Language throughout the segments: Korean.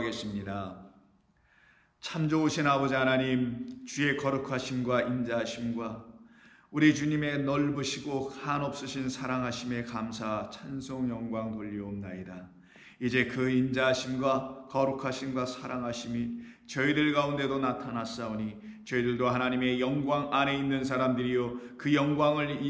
기도하겠습니다. 참 좋으신 아버지 하나님, 주의 거룩하심과 인자하심과 우리 주님의 넓으시고 한없으신 사랑하심에 감사 찬송 영광 돌리옵나이다. 이제 그 인자하심과 거룩하심과 사랑하심이 저희들 가운데도 나타났사오니 저희들도 하나님의 영광 안에 있는 사람들이요 그 영광이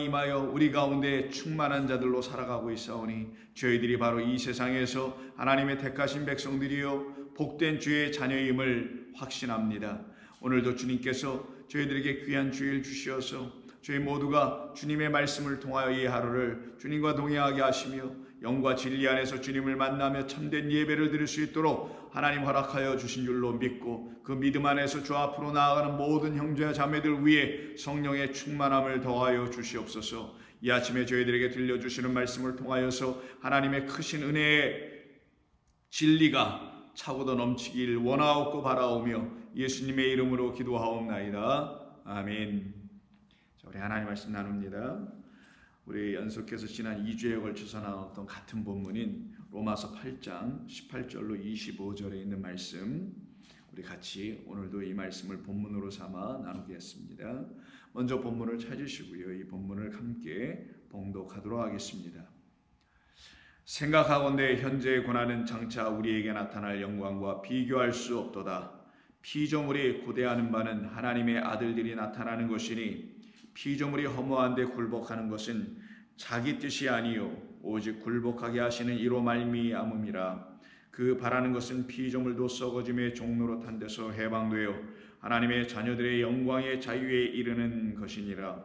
임하여 우리 가운데 충만한 자들로 살아가고 있사오니 저희들이 바로 이 세상에서 하나님의 택하신 백성들이요 복된 주의 자녀임을 확신합니다. 오늘도 주님께서 저희들에게 귀한 주일 주시어서 저희 모두가 주님의 말씀을 통하여 이 하루를 주님과 동행하게 하시며 영과 진리 안에서 주님을 만나며 참된 예배를 드릴 수 있도록 하나님 허락하여 주신 줄로 믿고 그 믿음 안에서 주 앞으로 나아가는 모든 형제와 자매들 위해 성령의 충만함을 더하여 주시옵소서. 이 아침에 저희들에게 들려주시는 말씀을 통하여서 하나님의 크신 은혜의 진리가 차고도 넘치길 원하옵고 바라오며 예수님의 이름으로 기도하옵나이다. 아멘. 자, 우리 하나님 말씀 나눕니다. 우리 연속해서 지난 2주에 걸쳐서 나눴던 같은 본문인 로마서 8장 18절로 25절에 있는 말씀, 우리 같이 오늘도 이 말씀을 본문으로 삼아 나누겠습니다. 먼저 본문을 찾으시고요, 이 본문을 함께 봉독하도록 하겠습니다. 생각하건대 현재의 고난은 장차 우리에게 나타날 영광과 비교할 수 없도다. 피조물이 고대하는 바는 하나님의 아들들이 나타나는 것이니 피조물이 허무한데 굴복하는 것은 자기 뜻이 아니요 오직 굴복하게 하시는 이로 말미암음이라. 그 바라는 것은 피조물도 썩어짐의 종로로 탄 데서 해방되어 하나님의 자녀들의 영광의 자유에 이르는 것이니라.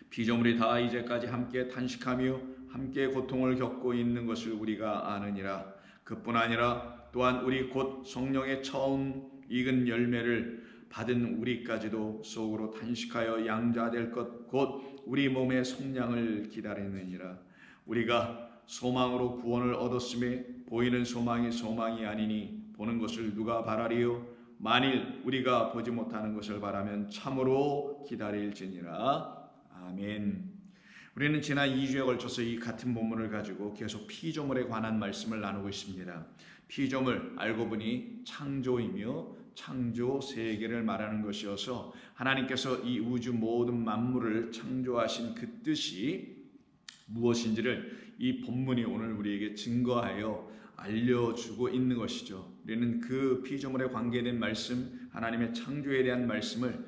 피조물이 다 이제까지 함께 탄식하며 함께 고통을 겪고 있는 것을 우리가 아느니라. 그뿐 아니라 또한 우리 곧 성령의 처음 익은 열매를 받은 우리까지도 속으로 탄식하여 양자될 것 곧 우리 몸의 속량을 기다리느니라. 우리가 소망으로 구원을 얻었음에 보이는 소망이 소망이 아니니 보는 것을 누가 바라리요? 만일 우리가 보지 못하는 것을 바라면 참으로 기다릴지니라. 아멘. 우리는 지난 2주에 걸쳐서 이 같은 본문을 가지고 계속 피조물에 관한 말씀을 나누고 있습니다. 피조물, 알고 보니 창조이며 창조 세계를 말하는 것이어서 하나님께서 이 우주 모든 만물을 창조하신 그 뜻이 무엇인지를 이 본문이 오늘 우리에게 증거하여 알려주고 있는 것이죠. 우리는 그 피조물에 관계된 말씀, 하나님의 창조에 대한 말씀을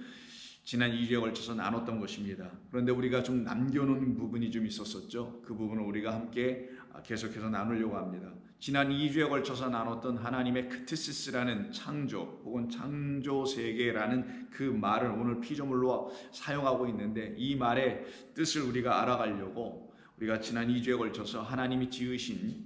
지난 2주에 걸쳐서 나눴던 것입니다. 그런데 우리가 좀 남겨놓은 부분이 좀 있었었죠. 그 부분을 우리가 함께 계속해서 나누려고 합니다. 지난 2주에 걸쳐서 나눴던 하나님의 크티시스라는 창조 혹은 창조세계라는 그 말을 오늘 피조물로 사용하고 있는데, 이 말의 뜻을 우리가 알아가려고 우리가 지난 2주에 걸쳐서 하나님이 지으신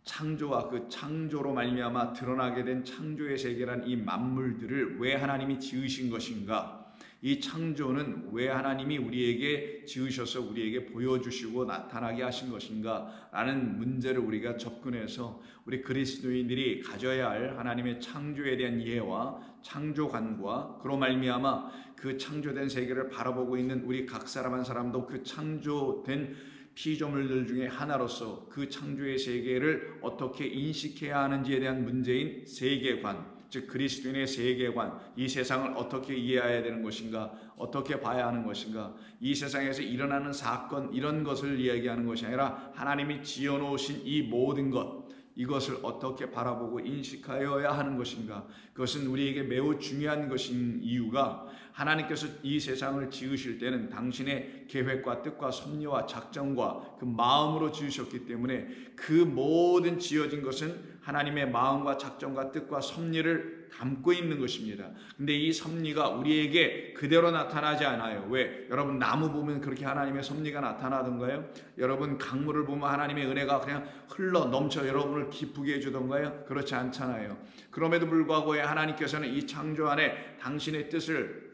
창조와 그 창조로 말미암아 드러나게 된 창조의 세계란 이 만물들을 왜 하나님이 지으신 것인가, 이 창조는 왜 하나님이 우리에게 지으셔서 우리에게 보여주시고 나타나게 하신 것인가 라는 문제를 우리가 접근해서 우리 그리스도인들이 가져야 할 하나님의 창조에 대한 이해와 창조관과 그로 말미암아 그 창조된 세계를 바라보고 있는 우리 각 사람 한 사람도 그 창조된 피조물들 중에 하나로서 그 창조의 세계를 어떻게 인식해야 하는지에 대한 문제인 세계관, 즉 그리스도인의 세계관, 이 세상을 어떻게 이해해야 되는 것인가, 어떻게 봐야 하는 것인가, 이 세상에서 일어나는 사건 이런 것을 이야기하는 것이 아니라 하나님이 지어놓으신 이 모든 것, 이것을 어떻게 바라보고 인식하여야 하는 것인가, 그것은 우리에게 매우 중요한 것인 이유가 하나님께서 이 세상을 지으실 때는 당신의 계획과 뜻과 섭리와 작정과 그 마음으로 지으셨기 때문에 그 모든 지어진 것은 하나님의 마음과 작정과 뜻과 섭리를 담고 있는 것입니다. 근데 이 섭리가 우리에게 그대로 나타나지 않아요. 왜? 여러분 나무 보면 그렇게 하나님의 섭리가 나타나던가요? 여러분 강물을 보면 하나님의 은혜가 그냥 흘러 넘쳐 여러분을 기쁘게 해주던가요? 그렇지 않잖아요. 그럼에도 불구하고 하나님께서는 이 창조 안에 당신의 뜻을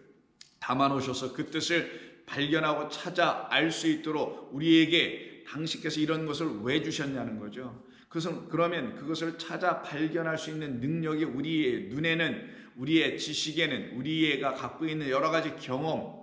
담아놓으셔서 그 뜻을 발견하고 찾아 알 수 있도록 우리에게 당신께서 이런 것을 왜 주셨냐는 거죠. 그러면 그것을 찾아 발견할 수 있는 능력이 우리의 눈에는, 우리의 지식에는, 우리가 갖고 있는 여러 가지 경험,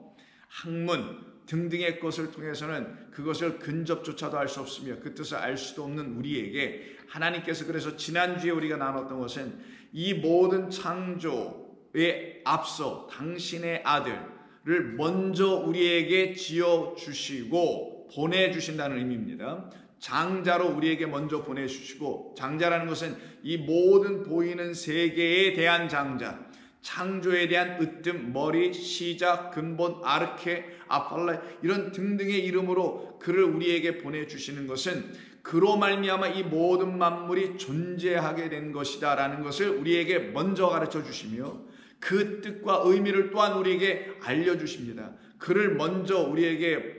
학문, 등등의 것을 통해서는 그것을 근접조차도 할 수 없으며 그 뜻을 알 수도 없는 우리에게 하나님께서, 그래서 지난주에 우리가 나눴던 것은 이 모든 창조에 앞서 당신의 아들을 먼저 우리에게 지어주시고 보내주신다는 의미입니다. 장자로 우리에게 먼저 보내주시고, 장자라는 것은 이 모든 보이는 세계에 대한 장자, 창조에 대한 으뜸, 머리, 시작, 근본, 아르케, 아팔라 이런 등등의 이름으로 그를 우리에게 보내주시는 것은 그로 말미암아 이 모든 만물이 존재하게 된 것이다 라는 것을 우리에게 먼저 가르쳐 주시며, 그 뜻과 의미를 또한 우리에게 알려주십니다. 그를 먼저 우리에게,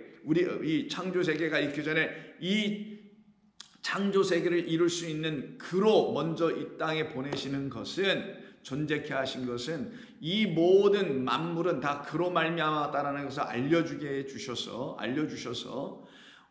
이 창조세계가 있기 전에 이 창조세계를 이룰 수 있는 그로 먼저 이 땅에 보내시는 것은, 존재케 하신 것은 이 모든 만물은 다 그로 말미암았다라는 것을 알려주셔서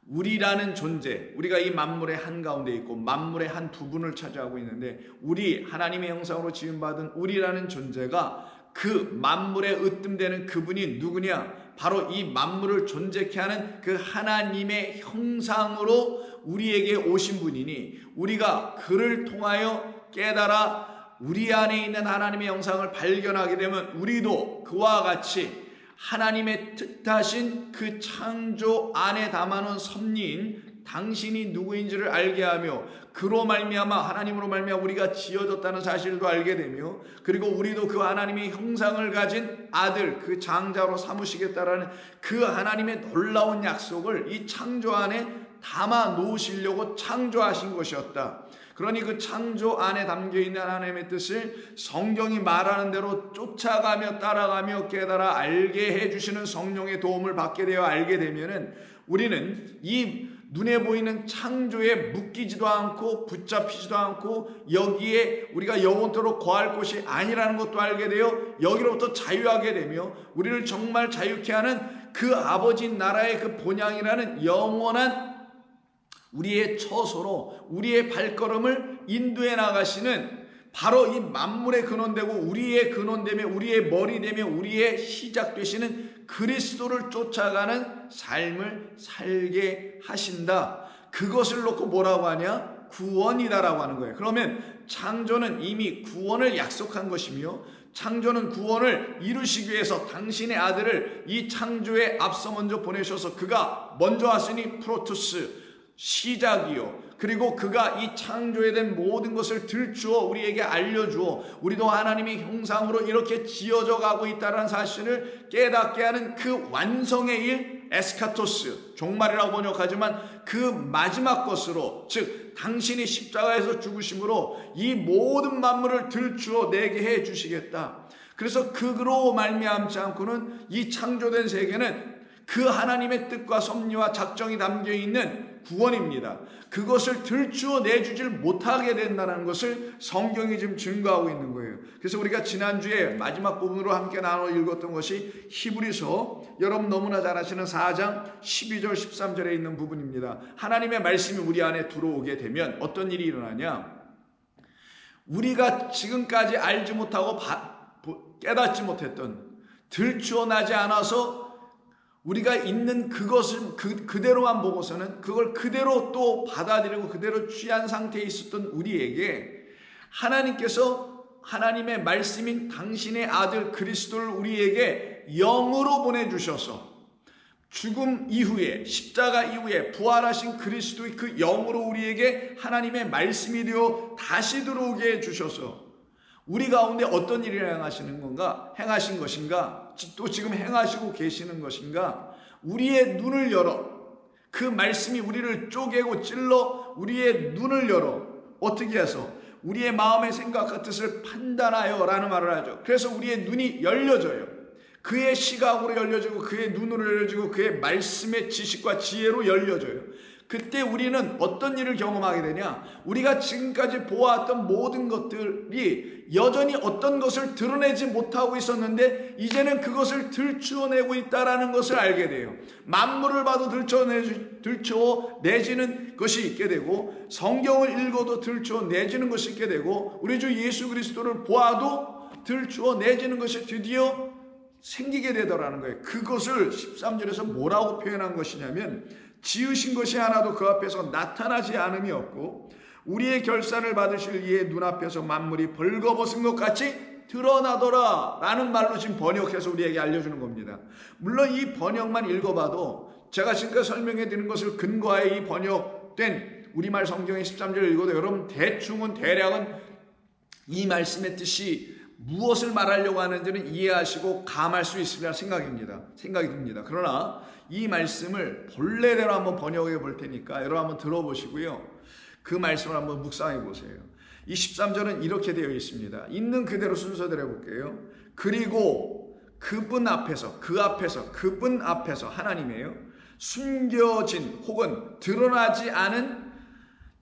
우리라는 존재, 우리가 이 만물의 한가운데 있고 만물의 한 부분을 차지하고 있는데, 우리 하나님의 형상으로 지음받은 우리라는 존재가 그 만물에 으뜸되는 그분이 누구냐? 바로 이 만물을 존재케 하는 그 하나님의 형상으로 우리에게 오신 분이니, 우리가 그를 통하여 깨달아 우리 안에 있는 하나님의 형상을 발견하게 되면 우리도 그와 같이 하나님의 뜻하신 그 창조 안에 담아놓은 섭리인 당신이 누구인지를 알게 하며, 그로 말미암아 하나님으로 말미암아 우리가 지어졌다는 사실도 알게 되며, 그리고 우리도 그 하나님의 형상을 가진 아들, 그 장자로 삼으시겠다라는 그 하나님의 놀라운 약속을 이 창조 안에 담아 놓으시려고 창조하신 것이었다. 그러니 그 창조 안에 담겨있는 하나님의 뜻을 성경이 말하는 대로 쫓아가며 따라가며 깨달아 알게 해주시는 성령의 도움을 받게 되어 알게 되면은, 우리는 이 눈에 보이는 창조에 묶이지도 않고 붙잡히지도 않고 여기에 우리가 영원토록 거할 곳이 아니라는 것도 알게 되어 여기로부터 자유하게 되며, 우리를 정말 자유케 하는 그 아버지 나라의 그 본향이라는 영원한 우리의 처소로 우리의 발걸음을 인도해 나가시는, 바로 이 만물의 근원되고 우리의 근원되며 우리의 머리되며 우리의 시작 되시는 그리스도를 쫓아가는 삶을 살게 하신다. 그것을 놓고 뭐라고 하냐? 구원이다라고 하는 거예요. 그러면 창조는 이미 구원을 약속한 것이며, 창조는 구원을 이루시기 위해서 당신의 아들을 이 창조에 앞서 먼저 보내셔서 그가 먼저 하시니 프로투스, 시작이요, 그리고 그가 이 창조에 된 모든 것을 들추어 우리에게 알려주어 우리도 하나님의 형상으로 이렇게 지어져 가고 있다는 사실을 깨닫게 하는 그 완성의 일, 에스카토스, 종말이라고 번역하지만 그 마지막 것으로, 즉 당신이 십자가에서 죽으심으로 이 모든 만물을 들추어 내게 해 주시겠다. 그래서 그로 말미암지 않고는 이 창조된 세계는 그 하나님의 뜻과 섭리와 작정이 담겨있는 구원입니다. 그것을 들추어 내주질 못하게 된다는 것을 성경이 지금 증거하고 있는 거예요. 그래서 우리가 지난주에 마지막 부분으로 함께 나눠 읽었던 것이 히브리서, 여러분 너무나 잘 아시는 4장 12절 13절에 있는 부분입니다. 하나님의 말씀이 우리 안에 들어오게 되면 어떤 일이 일어나냐? 우리가 지금까지 알지 못하고 깨닫지 못했던, 들추어 나지 않아서 우리가 있는 그것을 그대로만 보고서는 그걸 그대로 또 받아들이고 그대로 취한 상태에 있었던 우리에게 하나님께서 하나님의 말씀인 당신의 아들 그리스도를 우리에게 영으로 보내주셔서, 죽음 이후에, 십자가 이후에 부활하신 그리스도의 그 영으로 우리에게 하나님의 말씀이 되어 다시 들어오게 해주셔서 우리 가운데 어떤 일을 행하신 것인가, 또 지금 행하시고 계시는 것인가, 우리의 눈을 열어, 그 말씀이 우리를 쪼개고 찔러 우리의 눈을 열어 어떻게 해서 우리의 마음의 생각과 뜻을 판단하여 라는 말을 하죠. 그래서 우리의 눈이 열려져요. 그의 시각으로 열려지고 그의 눈으로 열려지고 그의 말씀의 지식과 지혜로 열려져요. 그때 우리는 어떤 일을 경험하게 되냐? 우리가 지금까지 보아왔던 모든 것들이 여전히 어떤 것을 드러내지 못하고 있었는데 이제는 그것을 들추어내고 있다는 것을 알게 돼요. 만물을 봐도 들추어내지는 것이 있게 되고, 성경을 읽어도 들추어내지는 것이 있게 되고, 우리 주 예수 그리스도를 보아도 들추어내지는 것이 드디어 생기게 되더라는 거예요. 그것을 13절에서 뭐라고 표현한 것이냐면 지으신 것이 하나도 그 앞에서 나타나지 않음이 없고 우리의 결산을 받으실 이의 눈앞에서 만물이 벌거벗은 것 같이 드러나더라 라는 말로 지금 번역해서 우리에게 알려주는 겁니다. 물론 이 번역만 읽어봐도 제가 지금까지 설명해 드리는 것을 근거하여 이 번역된 우리말 성경의 13절을 읽어도 여러분 대략은 이 말씀의 뜻이 무엇을 말하려고 하는지는 이해하시고 감할 수 있으리라 생각이 듭니다. 그러나 이 말씀을 본래대로 한번 번역해 볼 테니까 여러분 한번 들어보시고요. 그 말씀을 한번 묵상해 보세요. 이 13절은 이렇게 되어 있습니다. 있는 그대로 순서대로 해볼게요. 그리고 그분 앞에서 그분 앞에서 하나님이에요. 숨겨진 혹은 드러나지 않은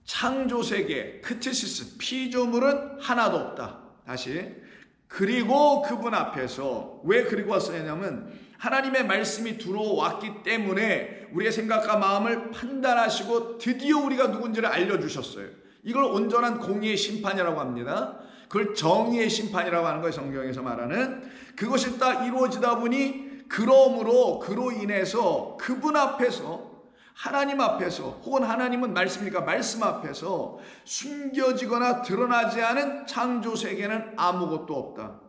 창조세계 크티시스 피조물은 하나도 없다. 다시 그리고 그분 앞에서 왜 그리고 왔었냐면 하나님의 말씀이 들어왔기 때문에 우리의 생각과 마음을 판단하시고 드디어 우리가 누군지를 알려주셨어요. 이걸 온전한 공의의 심판이라고 합니다. 그걸 정의의 심판이라고 하는 거예요. 성경에서 말하는 그것이 딱 이루어지다 보니 그로 인해서 그분 앞에서 하나님 앞에서 혹은 하나님은 말씀이니까 말씀 앞에서 숨겨지거나 드러나지 않은 창조 세계는 아무것도 없다.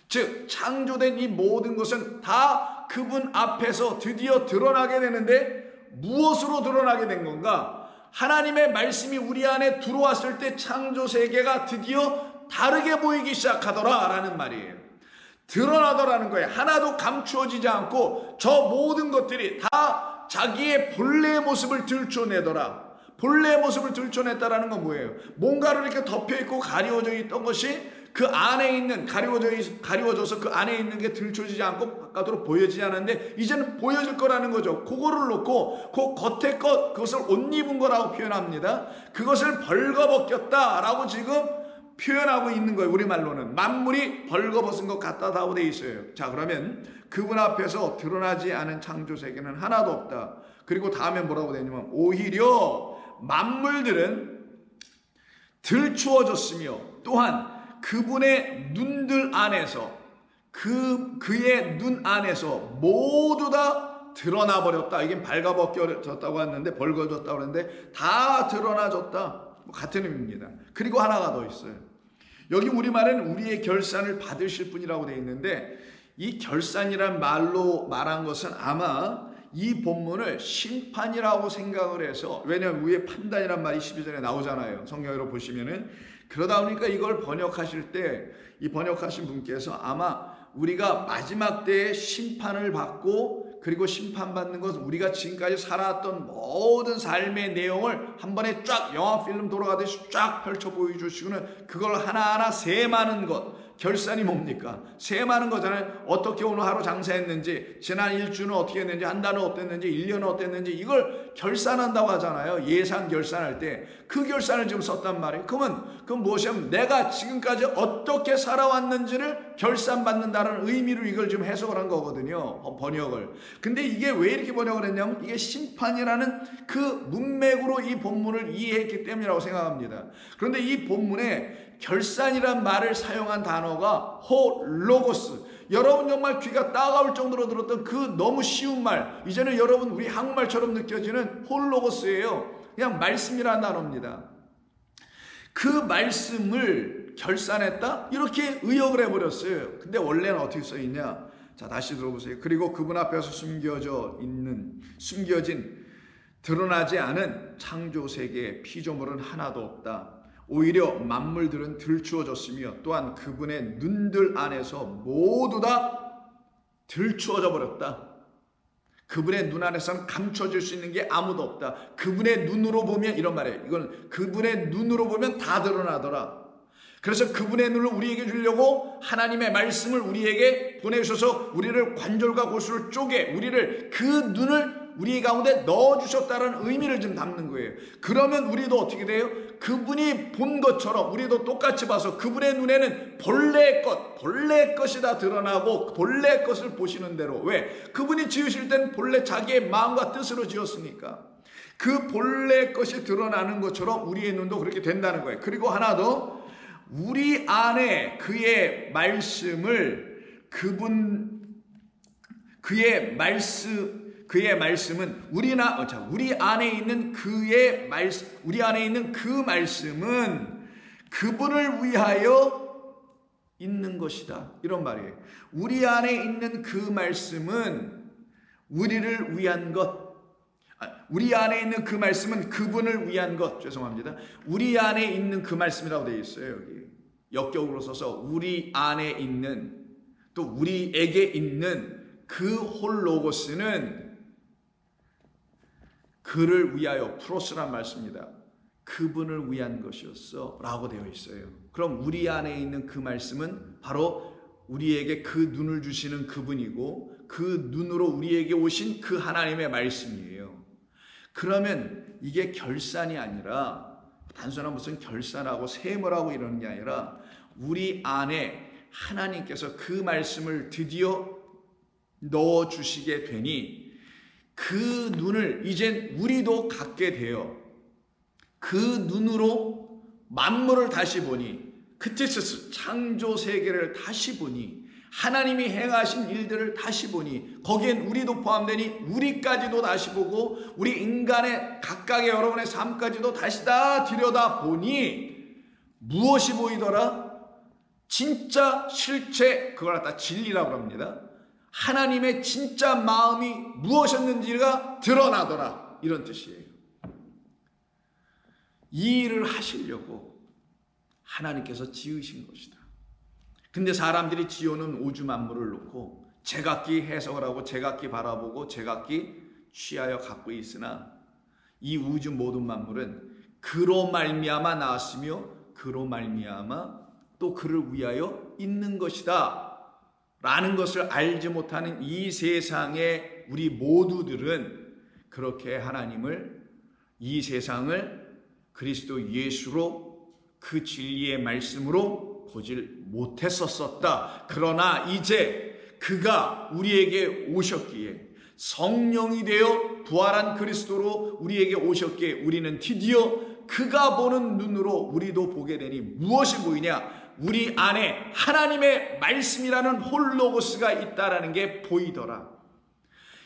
즉 창조된 이 모든 것은 다 그분 앞에서 드디어 드러나게 되는데 무엇으로 드러나게 된 건가? 하나님의 말씀이 우리 안에 들어왔을 때 창조 세계가 드디어 다르게 보이기 시작하더라 라는 말이에요. 드러나더라는 거예요. 하나도 감추어지지 않고 저 모든 것들이 다 자기의 본래의 모습을 들춰내더라. 본래의 모습을 들춰냈다라는 건 뭐예요? 뭔가를 이렇게 덮여있고 가려져 있던 것이 그 안에 있는 가리워져서 그 안에 있는 게 들춰지지 않고 바깥으로 보여지지 않았는데 이제는 보여질 거라는 거죠. 그거를 놓고 그 겉에 것 그것을 옷 입은 거라고 표현합니다. 그것을 벌거벗겼다라고 지금 표현하고 있는 거예요. 우리말로는 만물이 벌거벗은 것 같다라고 되어 있어요. 자, 그러면 그분 앞에서 드러나지 않은 창조 세계는 하나도 없다. 그리고 다음에 뭐라고 되냐면 오히려 만물들은 들추어졌으며 또한 그분의 눈들 안에서 그의 눈 안에서 모두 다 드러나 버렸다. 이게 벌거벗겼다고 했는데 벌거졌다고 했는데 다 드러나졌다. 같은 의미입니다. 그리고 하나가 더 있어요. 여기 우리말은 우리의 결산을 받으실 분이라고 되어 있는데 이 결산이란 말로 말한 것은 아마 이 본문을 심판이라고 생각을 해서 왜냐하면 위에 판단이란 말이 12절에 나오잖아요. 성경으로 보시면은 그러다 보니까 이걸 번역하실 때 이 번역하신 분께서 아마 우리가 마지막 때에 심판을 받고 그리고 심판받는 것은 우리가 지금까지 살아왔던 모든 삶의 내용을 한 번에 쫙 영화 필름 돌아가듯이 쫙 펼쳐 보여주시고는 그걸 하나하나 세마는 것 결산이 뭡니까? 세마는 거잖아요. 어떻게 오늘 하루 장사했는지 지난 일주는 어떻게 했는지 한 달은 어땠는지 1년은 어땠는지 이걸 결산한다고 하잖아요. 예산 결산할 때 그 결산을 지금 썼단 말이에요. 그럼 무엇이냐면 내가 지금까지 어떻게 살아왔는지를 결산받는다는 의미로 이걸 지금 해석을 한 거거든요. 번역을. 근데 이게 왜 이렇게 번역을 했냐면 이게 심판이라는 그 문맥으로 이 본문을 이해했기 때문이라고 생각합니다. 그런데 이 본문에 결산이란 말을 사용한 단어가 홀로고스. 여러분 정말 귀가 따가울 정도로 들었던 그 너무 쉬운 말 이제는 여러분 우리 한국말처럼 느껴지는 홀로고스예요. 그냥 말씀이라는 단어입니다. 그 말씀을 결산했다? 이렇게 의역을 해버렸어요. 근데 원래는 어떻게 써있냐? 자, 다시 들어보세요. 그리고 그분 앞에서 숨겨진 드러나지 않은 창조 세계의 피조물은 하나도 없다. 오히려 만물들은 들추어졌으며 또한 그분의 눈들 안에서 모두 다 들추어져 버렸다. 그분의 눈 안에서는 감춰질 수 있는 게 아무도 없다. 그분의 눈으로 보면 이런 말이에요. 이건 그분의 눈으로 보면 다 드러나더라. 그래서 그분의 눈을 우리에게 주려고 하나님의 말씀을 우리에게 보내주셔서 우리를 관절과 고수를 쪼개 우리를 그 눈을 우리 가운데 넣어주셨다는 의미를 좀 담는 거예요. 그러면 우리도 어떻게 돼요? 그분이 본 것처럼 우리도 똑같이 봐서 그분의 눈에는 본래의 것이 다 드러나고 본래의 것을 보시는 대로. 왜? 그분이 지으실 때는 본래 자기의 마음과 뜻으로 지었으니까 그 본래의 것이 드러나는 것처럼 우리의 눈도 그렇게 된다는 거예요. 그리고 하나 더, 우리 안에 그의 말씀을 그분 그의 말씀은 우리 안에 있는 우리 안에 있는 그 말씀은 그분을 위하여 있는 것이다. 이런 말이에요. 우리 안에 있는 그 말씀은 우리를 위한 것. 우리 안에 있는 그 말씀은 그분을 위한 것. 죄송합니다. 우리 안에 있는 그 말씀이라고 되어 있어요. 여기 역격으로 써서 우리 안에 있는, 또 우리에게 있는 그 홀로고스는 그를 위하여, 프로스란 말씀입니다. 그분을 위한 것이었어 라고 되어 있어요. 그럼 우리 안에 있는 그 말씀은 바로 우리에게 그 눈을 주시는 그분이고, 그 눈으로 우리에게 오신 그 하나님의 말씀이에요. 그러면 이게 결산이 아니라, 단순한 무슨 결산하고 세모라고 이러는 게 아니라, 우리 안에 하나님께서 그 말씀을 드디어 넣어주시게 되니 그 눈을 이젠 우리도 갖게 돼요. 그 눈으로 만물을 다시 보니, 크티스스 창조 세계를 다시 보니, 하나님이 행하신 일들을 다시 보니, 거기엔 우리도 포함되니 우리까지도 다시 보고, 우리 인간의 각각의 여러분의 삶까지도 다시 다 들여다보니 무엇이 보이더라? 진짜 실체, 그걸 갖다 진리라고 합니다. 하나님의 진짜 마음이 무엇이었는지가 드러나더라, 이런 뜻이에요. 이 일을 하시려고 하나님께서 지으신 것이다. 근데 사람들이 지어놓은 우주 만물을 놓고 제각기 해석을 하고 제각기 바라보고 제각기 취하여 갖고 있으나, 이 우주 모든 만물은 그로 말미암아 나왔으며 그로 말미암아 또 그를 위하여 있는 것이다 라는 것을 알지 못하는 이 세상의 우리 모두들은 그렇게 하나님을, 이 세상을 그리스도 예수로, 그 진리의 말씀으로 보질 못했었다. 그러나 이제 그가 우리에게 오셨기에, 성령이 되어 부활한 그리스도로 우리에게 오셨기에, 우리는 드디어 그가 보는 눈으로 우리도 보게 되니 무엇이 보이냐? 우리 안에 하나님의 말씀이라는 홀로고스가 있다라는 게 보이더라.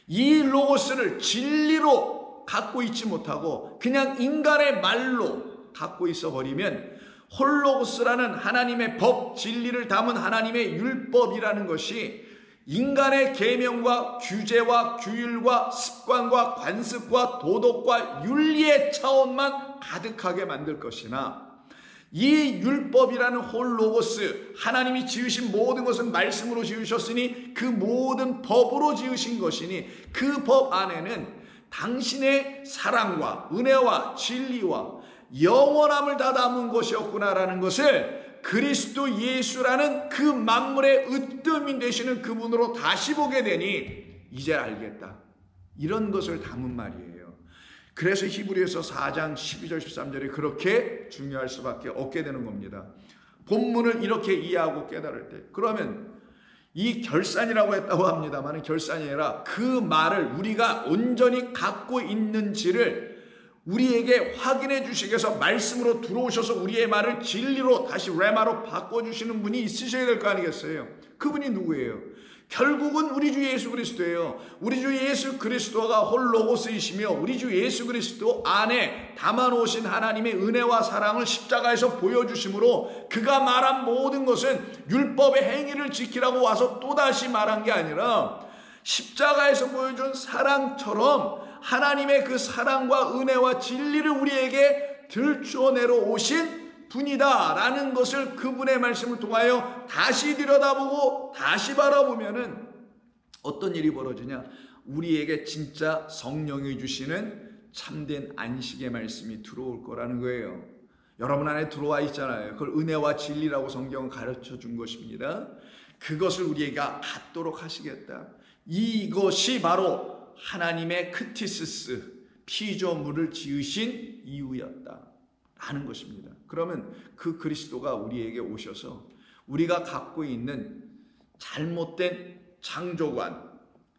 이 로고스를 진리로 갖고 있지 못하고 그냥 인간의 말로 갖고 있어 버리면, 홀로고스라는 하나님의 법, 진리를 담은 하나님의 율법이라는 것이 인간의 계명과 규제와 규율과 습관과 관습과 도덕과 윤리의 차원만 가득하게 만들 것이나, 이 율법이라는 홀로고스, 하나님이 지으신 모든 것은 말씀으로 지으셨으니 그 모든 법으로 지으신 것이니, 그 법 안에는 당신의 사랑과 은혜와 진리와 영원함을 다 담은 것이었구나라는 것을 그리스도 예수라는 그 만물의 으뜸이 되시는 그분으로 다시 보게 되니 이제 알겠다, 이런 것을 담은 말이에요. 그래서 히브리서 4장 12절 13절이 그렇게 중요할 수밖에 없게 되는 겁니다. 본문을 이렇게 이해하고 깨달을 때, 그러면 이 결산이라고 했다고 합니다만 결산이 아니라 그 말을 우리가 온전히 갖고 있는지를 우리에게 확인해 주시기 위해서 말씀으로 들어오셔서 우리의 말을 진리로 다시 레마로 바꿔주시는 분이 있으셔야 될 거 아니겠어요? 그분이 누구예요? 결국은 우리 주 예수 그리스도예요. 우리 주 예수 그리스도가 홀로고스이시며 우리 주 예수 그리스도 안에 담아놓으신 하나님의 은혜와 사랑을 십자가에서 보여주심으로, 그가 말한 모든 것은 율법의 행위를 지키라고 와서 또다시 말한 게 아니라 십자가에서 보여준 사랑처럼 하나님의 그 사랑과 은혜와 진리를 우리에게 들춰내러 오신 분이다 라는 것을 그분의 말씀을 통하여 다시 들여다보고 다시 바라보면은 어떤 일이 벌어지냐? 우리에게 진짜 성령이 주시는 참된 안식의 말씀이 들어올 거라는 거예요. 여러분 안에 들어와 있잖아요. 그걸 은혜와 진리라고 성경은 가르쳐 준 것입니다. 그것을 우리에게 갖도록 하시겠다. 이것이 바로 하나님의 크티스스, 피조물을 지으신 이유였다 하는 것입니다. 그러면 그 그리스도가 우리에게 오셔서 우리가 갖고 있는 잘못된 창조관,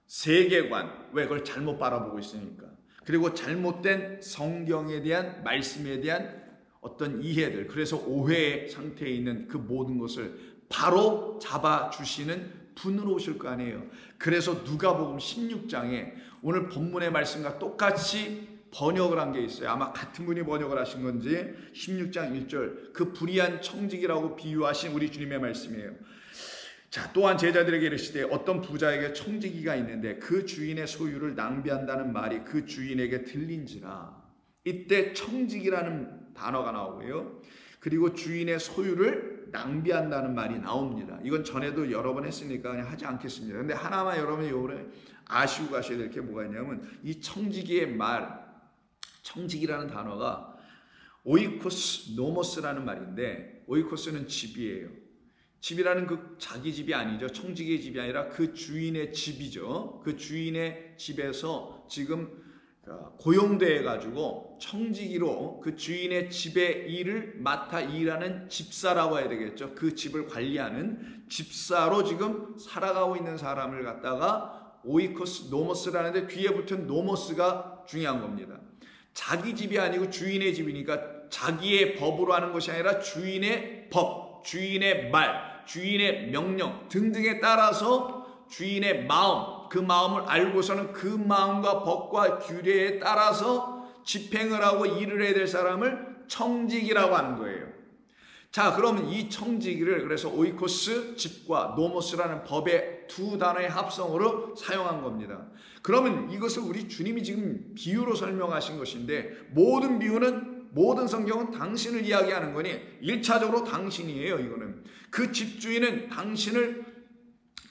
세계관, 왜 그걸 잘못 바라보고 있으니까, 그리고 잘못된 성경에 대한 말씀에 대한 어떤 이해들, 그래서 오해의 상태에 있는 그 모든 것을 바로 잡아주시는 분으로 오실 거 아니에요. 그래서 누가복음 16장에 오늘 본문의 말씀과 똑같이 번역을 한 게 있어요. 아마 같은 분이 번역을 하신 건지 16장 1절 그 불의한 청지기라고 비유하신 우리 주님의 말씀이에요. 자, 또한 제자들에게 이르시되 어떤 부자에게 청지기가 있는데 그 주인의 소유를 낭비한다는 말이 그 주인에게 들린지라. 이때 청지기라는 단어가 나오고요. 그리고 주인의 소유를 낭비한다는 말이 나옵니다. 이건 전에도 여러 번 했으니까 그냥 하지 않겠습니다. 근데 하나만 여러분이 요번에 아시고 가셔야 될 게 뭐가 있냐면 이 청지기의 말, 청지기라는 단어가 오이코스 노모스라는 말인데 오이코스는 집이에요. 집이라는 그 자기 집이 아니죠. 청지기의 집이 아니라 그 주인의 집이죠. 그 주인의 집에서 지금 고용돼 가지고 청지기로 그 주인의 집의 일을 맡아 일하는 집사라고 해야 되겠죠. 그 집을 관리하는 집사로 지금 살아가고 있는 사람을 갖다가 오이코스 노모스라는데 뒤에 붙은 노모스가 중요한 겁니다. 자기 집이 아니고 주인의 집이니까 자기의 법으로 하는 것이 아니라 주인의 법, 주인의 말, 주인의 명령 등등에 따라서 주인의 마음, 그 마음을 알고서는 그 마음과 법과 규례에 따라서 집행을 하고 일을 해야 될 사람을 청지기라고 하는 거예요. 자, 그러면 이 청지기를 그래서 오이코스, 집과 노모스라는 법의 두 단어의 합성으로 사용한 겁니다. 그러면 이것을 우리 주님이 지금 비유로 설명하신 것인데 모든 비유는 모든 성경은 당신을 이야기하는 거니 1차적으로 당신이에요. 이거는 그 집주인은 당신을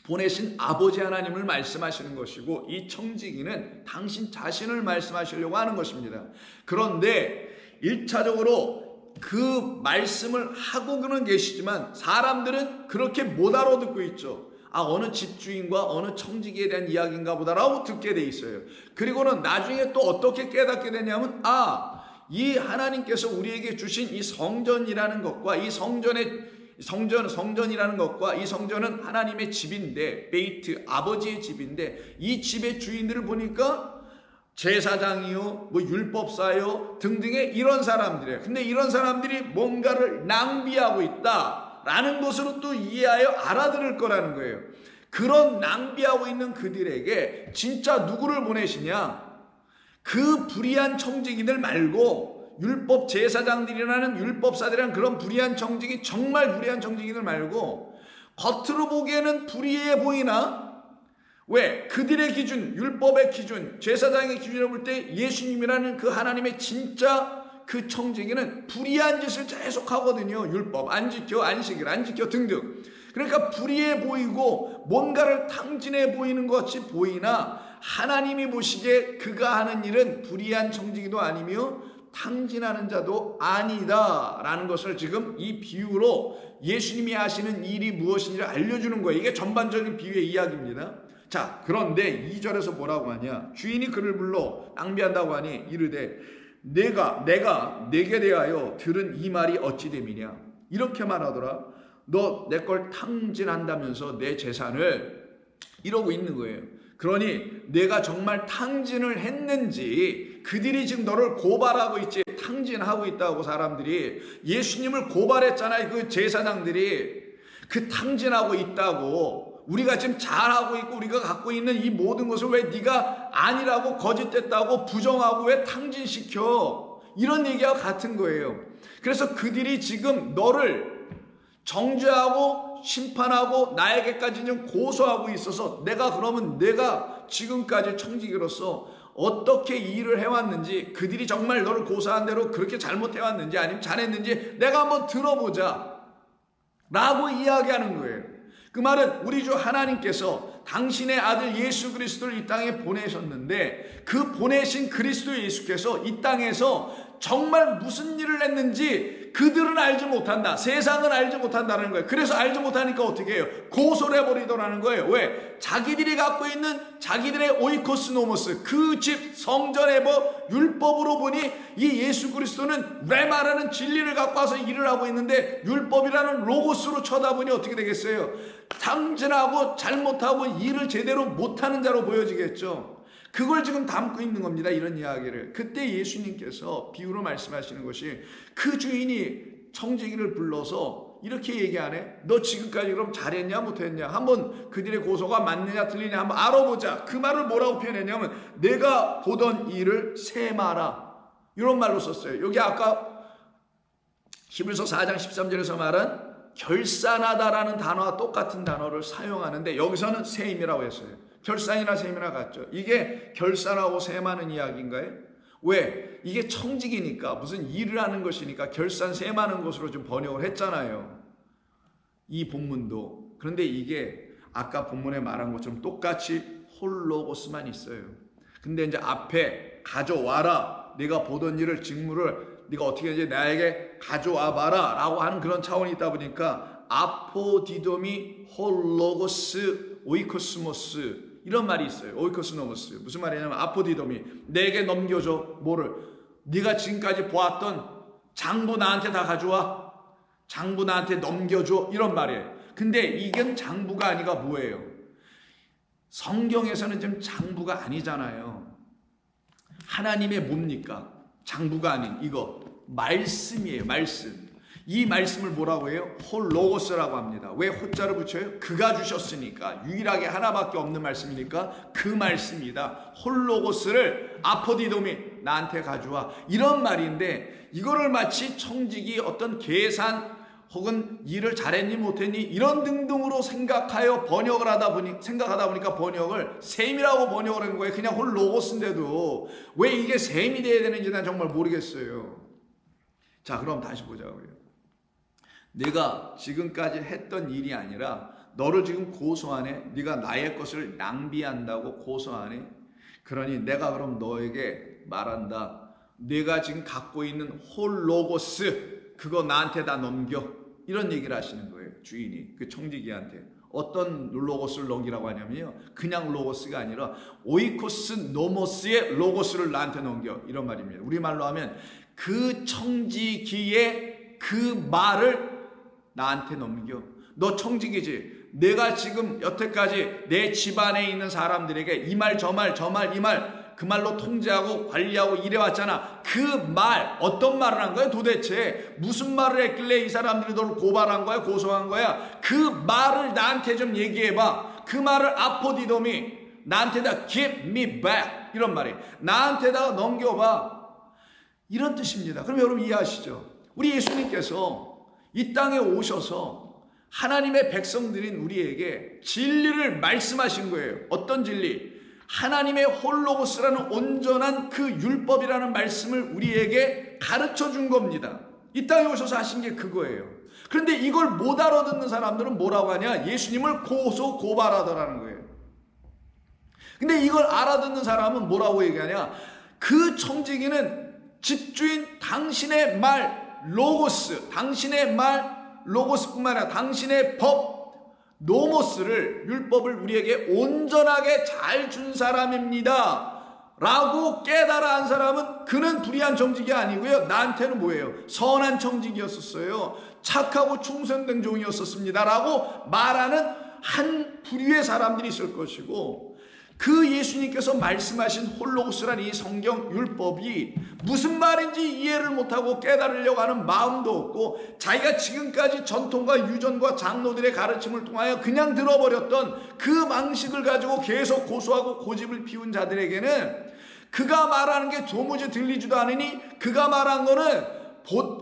보내신 아버지 하나님을 말씀하시는 것이고 이 청지기는 당신 자신을 말씀하시려고 하는 것입니다. 그런데 1차적으로 그 말씀을 하고는 계시지만 사람들은 그렇게 못 알아듣고 있죠. 아, 어느 집주인과 어느 청지기에 대한 이야기인가 보다라고 듣게 돼 있어요. 그리고는 나중에 또 어떻게 깨닫게 되냐면 이 하나님께서 우리에게 주신 이 성전이라는 것과 이 성전이라는 것과 이 성전은 하나님의 집인데 베이트 아버지의 집인데 이 집의 주인들을 보니까 제사장이요, 율법사요 등등의 이런 사람들이에요. 근데 이런 사람들이 뭔가를 낭비하고 있다라는 것으로 또 이해하여 알아들을 거라는 거예요. 그런 낭비하고 있는 그들에게 진짜 누구를 보내시냐? 그 불의한 청지기들 말고 율법 제사장들이라는 율법사들이라는 그런 불의한 청지기, 정말 불의한 청지기들 말고 겉으로 보기에는 불의해 보이나 왜? 그들의 기준, 율법의 기준, 제사장의 기준으로 볼 때 예수님이라는 그 하나님의 진짜 그 청지기는 불의한 짓을 계속 하거든요. 율법 안 지켜, 안식일 안 지켜 등등. 그러니까 불의해 보이고 뭔가를 탕진해 보이는 것이 보이나 하나님이 보시기에 그가 하는 일은 불의한 청지기도 아니며 탕진하는 자도 아니다라는 것을 지금 이 비유로 예수님이 하시는 일이 무엇인지를 알려주는 거예요. 이게 전반적인 비유의 이야기입니다. 자, 그런데 2절에서 뭐라고 하냐? 주인이 그를 불러 낭비한다고 하니 이르되 내가 내게 대하여 들은 이 말이 어찌 됨이냐? 이렇게 말하더라. 너 내 걸 탕진한다면서 내 재산을 이러고 있는 거예요. 그러니 내가 정말 탕진을 했는지 그들이 지금 너를 고발하고 있지 탕진하고 있다고 사람들이 예수님을 고발했잖아요. 그 제사장들이 그 탕진하고 있다고 우리가 지금 잘하고 있고 우리가 갖고 있는 이 모든 것을 왜 네가 아니라고 거짓됐다고 부정하고 왜 탕진시켜 이런 얘기와 같은 거예요. 그래서 그들이 지금 너를 정죄하고 심판하고 나에게까지 좀 고소하고 있어서 내가 지금까지 청지기로서 어떻게 이 일을 해왔는지 그들이 정말 너를 고소한 대로 그렇게 잘못해왔는지 아니면 잘했는지 내가 한번 들어보자 라고 이야기하는 거예요. 그 말은 우리 주 하나님께서 당신의 아들 예수 그리스도를 이 땅에 보내셨는데 그 보내신 그리스도 예수께서 이 땅에서 정말 무슨 일을 했는지 그들은 알지 못한다. 세상은 알지 못한다는 거예요. 그래서 알지 못하니까 어떻게 해요? 고소를 해버리더라는 거예요. 왜? 자기들이 갖고 있는 자기들의 오이코스 노모스 그 집 성전의 법 율법으로 보니 이 예수 그리스도는 왜 말하는 진리를 갖고 와서 일을 하고 있는데 율법이라는 로고스로 쳐다보니 어떻게 되겠어요? 탕진하고 잘못하고 일을 제대로 못하는 자로 보여지겠죠. 그걸 지금 담고 있는 겁니다. 이런 이야기를. 그때 예수님께서 비유로 말씀하시는 것이 그 주인이 청지기를 불러서 이렇게 얘기 안 해? 너 지금까지 그럼 잘했냐 못했냐? 한번 그들의 고소가 맞느냐 틀리냐 한번 알아보자. 그 말을 뭐라고 표현했냐면 내가 보던 일을 세마라. 이런 말로 썼어요. 여기 아까 히브리서 4장 13절에서 말한 결산하다라는 단어와 똑같은 단어를 사용하는데 여기서는 세임이라고 했어요. 결산이나 세임이나 같죠. 이게 결산하고 세마는 이야기인가요? 왜? 이게 청직이니까 무슨 일을 하는 것이니까 결산 세마는 것으로 좀 번역을 했잖아요. 이 본문도. 그런데 이게 아까 본문에 말한 것처럼 똑같이 홀로고스만 있어요. 근데 이제 앞에 가져와라. 네가 보던 일을 직무를 네가 어떻게 이제 나에게 가져와 봐라 라고 하는 그런 차원이 있다 보니까 아포디돔이 홀로고스 오이코스모스 이런 말이 있어요. 오이코스노모스. 무슨 말이냐면 아포디돔이 내게 넘겨줘. 뭐를? 네가 지금까지 보았던 장부 나한테 다 가져와. 장부 나한테 넘겨줘. 이런 말이에요. 근데 이건 장부가 아니라 뭐예요? 성경에서는 지금 장부가 아니잖아요. 하나님의 뭡니까? 장부가 아닌 이거 말씀이에요. 말씀. 이 말씀을 뭐라고 해요? 홀로고스라고 합니다. 왜 호자를 붙여요? 그가 주셨으니까. 유일하게 하나밖에 없는 말씀이니까 그 말씀이다. 홀로고스를 아포디돔이 나한테 가져와. 이런 말인데 이거를 마치 청직이 어떤 계산 혹은 일을 잘했니 못했니 이런 등등으로 생각하다 보니까 번역을 셈이라고 번역을 한 거예요. 그냥 홀로고스인데도 왜 이게 셈이 돼야 되는지 난 정말 모르겠어요. 자, 그럼 다시 보자고요. 내가 지금까지 했던 일이 아니라 너를 지금 고소하네. 네가 나의 것을 낭비한다고 고소하네. 그러니 내가 그럼 너에게 말한다. 네가 지금 갖고 있는 홀로고스 그거 나한테 다 넘겨. 이런 얘기를 하시는 거예요. 주인이 그 청지기한테. 어떤 로고스를 넘기라고 하냐면요. 그냥 로고스가 아니라 오이코스 노모스의 로고스를 나한테 넘겨. 이런 말입니다. 우리말로 하면 그 청지기의 그 말을 나한테 넘겨. 너 청지기지. 내가 지금 여태까지 내 집안에 있는 사람들에게 이 말 저 말 이 말 그 말로 통제하고 관리하고 이래왔잖아. 그 말 어떤 말을 한 거야 도대체? 무슨 말을 했길래 이 사람들이 너를 고발한 거야 고소한 거야? 그 말을 나한테 좀 얘기해봐. 그 말을 아포디돔이 나한테다 give me back 이런 말이 나한테다가 넘겨봐. 이런 뜻입니다. 그럼 여러분 이해하시죠? 우리 예수님께서 이 땅에 오셔서 하나님의 백성들인 우리에게 진리를 말씀하신 거예요. 어떤 진리? 하나님의 홀로고스라는 온전한 그 율법이라는 말씀을 우리에게 가르쳐 준 겁니다. 이 땅에 오셔서 하신 게 그거예요. 그런데 이걸 못 알아듣는 사람들은 뭐라고 하냐? 예수님을 고발하더라는 거예요. 근데 이걸 알아듣는 사람은 뭐라고 얘기하냐? 그 청지기는 집주인 당신의 말 로고스, 당신의 말 로고스뿐만 아니라 당신의 법 노모스를 율법을 우리에게 온전하게 잘 준 사람입니다 라고 깨달아 한 사람은 그는 불의한 청지기 아니고요. 나한테는 뭐예요? 선한 청지기였었어요. 착하고 충성된 종이었었습니다 라고 말하는 한 부류의 사람들이 있을 것이고, 그 예수님께서 말씀하신 홀로고스라는 이 성경 율법이 무슨 말인지 이해를 못하고 깨달으려고 하는 마음도 없고, 자기가 지금까지 전통과 유전과 장로들의 가르침을 통하여 그냥 들어버렸던 그 방식을 가지고 계속 고소하고 고집을 피운 자들에게는 그가 말하는 게 도무지 들리지도 않으니 그가 말한 거는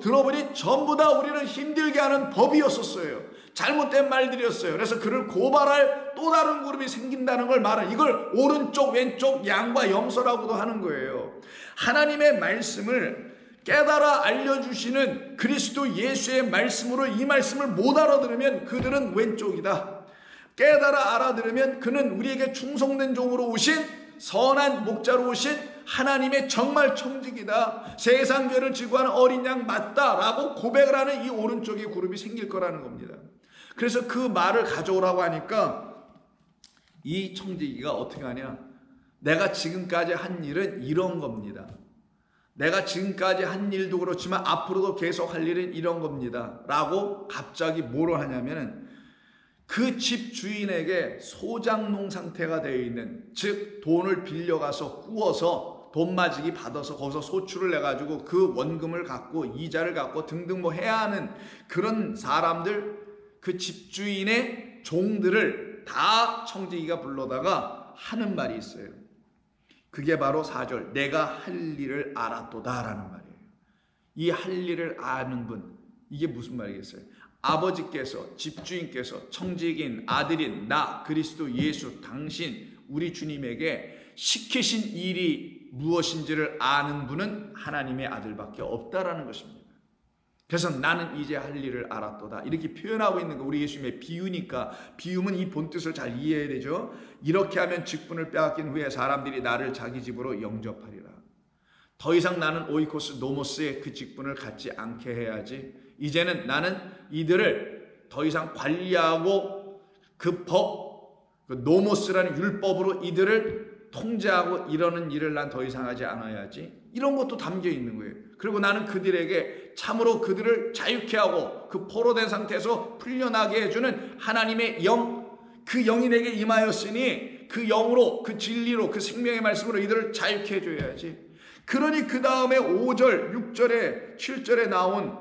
들어보니 전부 다 우리를 힘들게 하는 법이었었어요. 잘못된 말들이었어요. 그래서 그를 고발할 또 다른 그룹이 생긴다는 걸 말하는, 이걸 오른쪽 왼쪽 양과 염소라고도 하는 거예요. 하나님의 말씀을 깨달아 알려주시는 그리스도 예수의 말씀으로 이 말씀을 못 알아들으면 그들은 왼쪽이다. 깨달아 알아들으면 그는 우리에게 충성된 종으로 오신 선한 목자로 오신 하나님의 정말 청지기다. 세상 죄를 지고 하는 어린 양 맞다라고 고백을 하는 이 오른쪽의 그룹이 생길 거라는 겁니다. 그래서 그 말을 가져오라고 하니까 이 청지기가 어떻게 하냐? 내가 지금까지 한 일은 이런 겁니다. 내가 지금까지 한 일도 그렇지만 앞으로도 계속 할 일은 이런 겁니다 라고 갑자기 뭐를 하냐면은 그 집 주인에게 소장농 상태가 되어 있는, 즉 돈을 빌려가서 구워서 돈 맞이기 받아서 거기서 소출을 내가지고 그 원금을 갖고 이자를 갖고 등등 뭐 해야 하는 그런 사람들, 그 집주인의 종들을 다 청지기가 불러다가 하는 말이 있어요. 그게 바로 4절 내가 할 일을 알았도다 라는 말이에요. 이 할 일을 아는 분, 이게 무슨 말이겠어요? 아버지께서, 집주인께서, 청지기인 아들인 나 그리스도 예수 당신 우리 주님에게 시키신 일이 무엇인지를 아는 분은 하나님의 아들밖에 없다라는 것입니다. 그래서 나는 이제 할 일을 알았도다 이렇게 표현하고 있는 거, 우리 예수님의 비유니까, 비유면 이 본뜻을 잘 이해해야 되죠. 이렇게 하면 직분을 빼앗긴 후에 사람들이 나를 자기 집으로 영접하리라. 더 이상 나는 오이코스 노모스의 그 직분을 갖지 않게 해야지. 이제는 나는 이들을 더 이상 관리하고 그 법, 그 노모스라는 율법으로 이들을 통제하고 이러는 일을 난 더 이상 하지 않아야지. 이런 것도 담겨 있는 거예요. 그리고 나는 그들에게 참으로 그들을 자유케 하고 그 포로된 상태에서 풀려나게 해주는 하나님의 영, 그 영이 내게 임하였으니 그 영으로, 그 진리로, 그 생명의 말씀으로 이들을 자유케 해줘야지. 그러니 그 다음에 5절, 6절에, 7절에 나온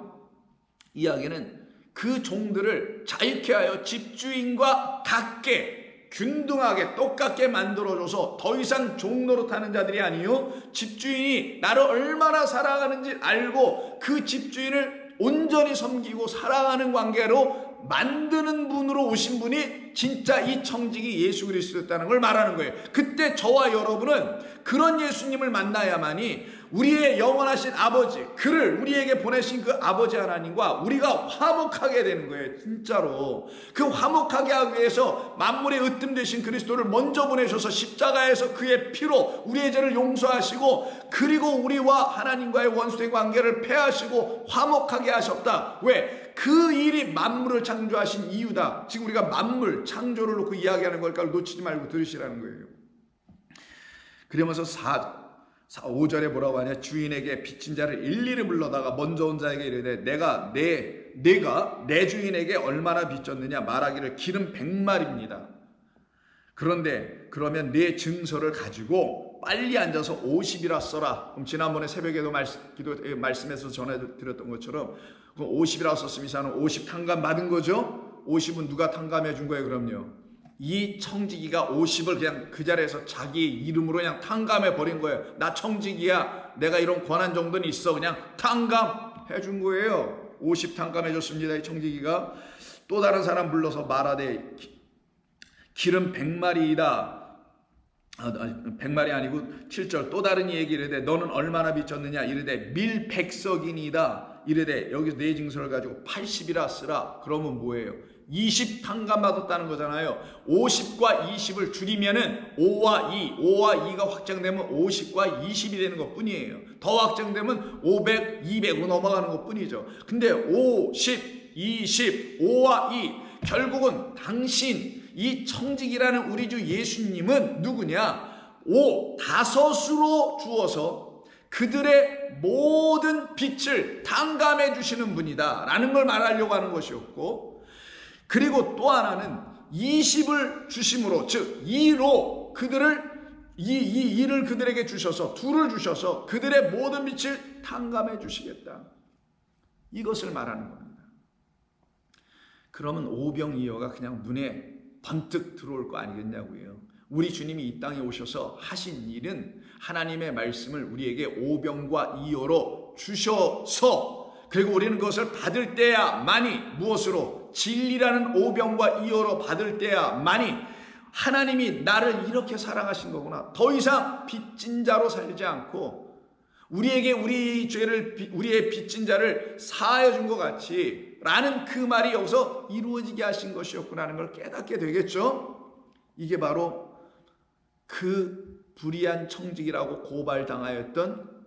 이야기는 그 종들을 자유케 하여 집주인과 같게, 균등하게, 똑같게 만들어줘서 더 이상 종 노릇하는 자들이 아니요, 집주인이 나를 얼마나 사랑하는지 알고 그 집주인을 온전히 섬기고 사랑하는 관계로 만드는 분으로 오신 분이 진짜 이 청지기 예수 그리스도였다는 걸 말하는 거예요. 그때 저와 여러분은 그런 예수님을 만나야만이 우리의 영원하신 아버지, 그를 우리에게 보내신 그 아버지 하나님과 우리가 화목하게 되는 거예요. 진짜로 그 화목하게 하기 위해서 만물의 으뜸 되신 그리스도를 먼저 보내셔서 십자가에서 그의 피로 우리의 죄를 용서하시고, 그리고 우리와 하나님과의 원수의 관계를 폐하시고 화목하게 하셨다. 왜? 그 일이 만물을 창조하신 이유다. 지금 우리가 만물 창조를 놓고 이야기하는 걸까 놓치지 말고 들으시라는 거예요. 그러면서 5절에 뭐라고 하냐? 주인에게 빚진 자를 일일이 불러다가 먼저 온 자에게 이르되 내가 내 주인에게 얼마나 빚졌느냐 말하기를 기름 100마리입니다. 그런데 그러면 내 증서를 가지고 빨리 앉아서 50이라 써라. 그럼 지난번에 새벽에도 말씀에서 전해드렸던 것처럼 50이라 썼으면 이 사람은 50 탕감 받은 거죠. 50은 누가 탕감해 준 거예요? 그럼요, 이 청지기가 50을 그냥 그 자리에서 자기 이름으로 그냥 탕감해 버린 거예요. 나 청지기야, 내가 이런 권한 정도는 있어, 그냥 탕감해 준 거예요. 50 탕감해 줬습니다. 이 청지기가. 또 다른 사람 불러서 말하되 기름 100마리이다. 100마리 아니고 7절 또 다른 얘기를 이르되 너는 얼마나 빚졌느냐 이르되 밀 100석이니이다. 이르되 여기서 내 증서를 가지고 80이라 쓰라. 그러면 뭐예요? 20 탕감 받았다는 거잖아요. 50과 20을 줄이면은 5와 2가 확장되면 50과 20이 되는 것 뿐이에요. 더 확장되면 500, 200으로 넘어가는 것 뿐이죠. 근데 5, 10, 20, 5와 2, 결국은 당신 이 청지기라는 우리 주 예수님은 누구냐? 5로 주어서 그들의 모든 빚을 탕감해 주시는 분이다 라는 걸 말하려고 하는 것이었고, 그리고 또 하나는 20을 주심으로, 즉 2로 그들을 이 2를 그들에게 주셔서 2를 주셔서 그들의 모든 빚을 탕감해 주시겠다, 이것을 말하는 겁니다. 그러면 오병이어가 그냥 눈에 번뜩 들어올 거 아니겠냐고요. 우리 주님이 이 땅에 오셔서 하신 일은 하나님의 말씀을 우리에게 오병과 이어로 주셔서, 그리고 우리는 그것을 받을 때야만이, 무엇으로? 진리라는 오병과 이어로 받을 때야만이 하나님이 나를 이렇게 사랑하신 거구나, 더 이상 빚진 자로 살지 않고 우리에게 우리 죄를, 우리의 빚진 자를 사하여 준 것 같이 라는 그 말이 여기서 이루어지게 하신 것이었구나라는 걸 깨닫게 되겠죠. 이게 바로 그 불의한 청지기라고 고발당하였던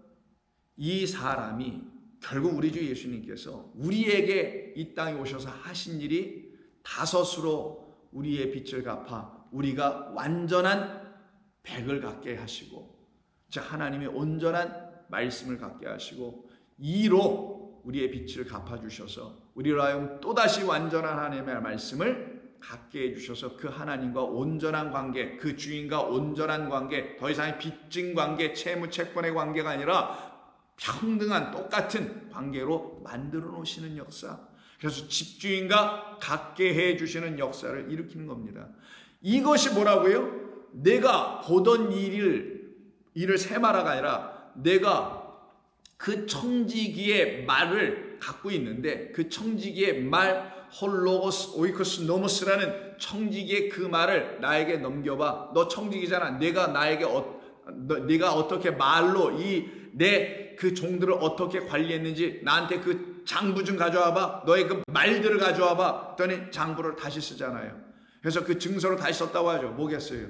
이 사람이 결국 우리 주 예수님께서 우리에게 이 땅에 오셔서 하신 일이 5으로 우리의 빚을 갚아 우리가 완전한 백을 갖게 하시고, 즉 하나님의 온전한 말씀을 갖게 하시고, 2로 우리의 빚을 갚아주셔서 우리로 하여금 또다시 완전한 하나님의 말씀을 갖게 해주셔서 그 하나님과 온전한 관계, 그 주인과 온전한 관계, 더 이상의 빚진 관계, 채무 채권의 관계가 아니라 평등한 똑같은 관계로 만들어 놓으시는 역사. 그래서 집주인과 갖게 해주시는 역사를 일으키는 겁니다. 이것이 뭐라고요? 내가 보던 일을 세마라가 아니라 내가 그 청지기의 말을 갖고 있는데 그 청지기의 말 홀로고스 오이코스 노모스라는 청지기의 그 말을 나에게 넘겨봐. 너 청지기잖아. 네가 어떻게 말로 내 그 종들을 어떻게 관리했는지 나한테 그 장부 좀 가져와봐. 너의 그 말들을 가져와봐. 그랬더니 장부를 다시 쓰잖아요. 그래서 그 증서를 다시 썼다고 하죠. 뭐겠어요?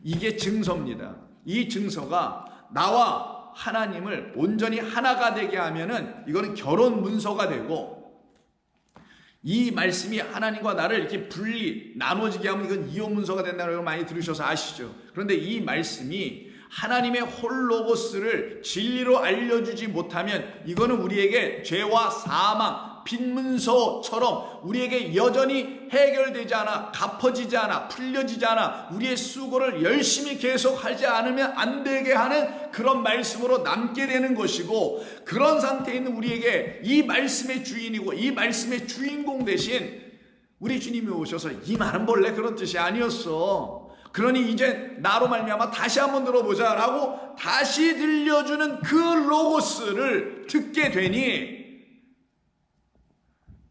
이게 증서입니다. 이 증서가 나와 하나님을 온전히 하나가 되게 하면은 이거는 결혼 문서가 되고, 이 말씀이 하나님과 나를 이렇게 나눠지게 하면 이건 이혼 문서가 된다는 걸 많이 들으셔서 아시죠? 그런데 이 말씀이 하나님의 홀로고스를 진리로 알려주지 못하면 이거는 우리에게 죄와 사망, 빈문서처럼 우리에게 여전히 해결되지 않아, 갚아지지 않아, 풀려지지 않아, 우리의 수고를 열심히 계속하지 않으면 안 되게 하는 그런 말씀으로 남게 되는 것이고, 그런 상태에 있는 우리에게 이 말씀의 주인이고 이 말씀의 주인공 대신 우리 주님이 오셔서 이 말은 본래 그런 뜻이 아니었어. 그러니 이제 나로 말미암아 다시 한번 들어보자 라고 다시 들려주는 그 로고스를 듣게 되니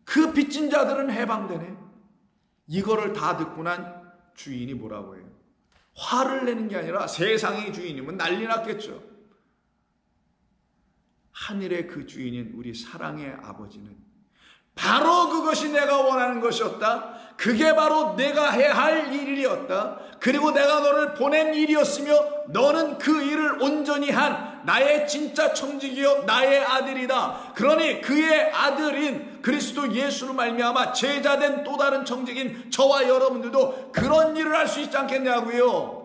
그 빚진 자들은 해방되네. 이거를 다 듣고 난 주인이 뭐라고 해요? 화를 내는 게 아니라 세상의 주인이면 난리 났겠죠. 하늘의 그 주인인 우리 사랑의 아버지는 바로 그것이 내가 원하는 것이었다. 그게 바로 내가 해야 할 일이었다. 그리고 내가 너를 보낸 일이었으며 너는 그 일을 온전히 한 나의 진짜 청지기여 나의 아들이다. 그러니 그의 아들인 그리스도 예수로 말미암아 제자된 또 다른 청지기인 저와 여러분들도 그런 일을 할 수 있지 않겠냐고요.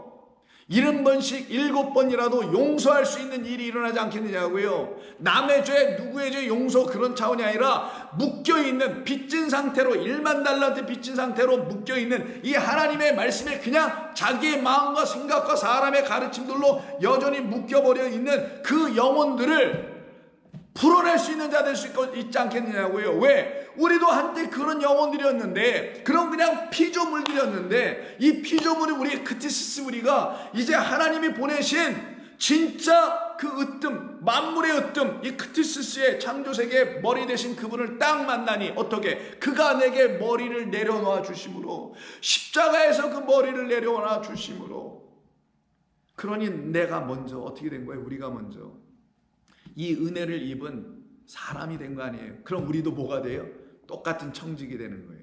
70번씩 7번이라도 용서할 수 있는 일이 일어나지 않겠느냐고요. 남의 죄, 누구의 죄 용서 그런 차원이 아니라 묶여있는 빚진 상태로 1만 달란트 빚진 상태로 묶여있는 이 하나님의 말씀에 그냥 자기의 마음과 생각과 사람의 가르침들로 여전히 묶여버려 있는 그 영혼들을 풀어낼 수 있는 자 될 수 있지 않겠느냐고요. 왜? 우리도 한때 그런 영혼들이었는데, 그런 그냥 피조물들이었는데, 이 피조물이 우리의 크티시스, 우리가 이제 하나님이 보내신 진짜 그 으뜸, 만물의 으뜸, 이 크티시스의 창조세계의 머리 대신 그분을 딱 만나니 어떻게? 그가 내게 머리를 내려놓아 주심으로, 십자가에서 그 머리를 내려놓아 주심으로, 그러니 내가 먼저 어떻게 된 거예요? 우리가 먼저 이 은혜를 입은 사람이 된 거 아니에요? 그럼 우리도 뭐가 돼요? 똑같은 청직이 되는 거예요.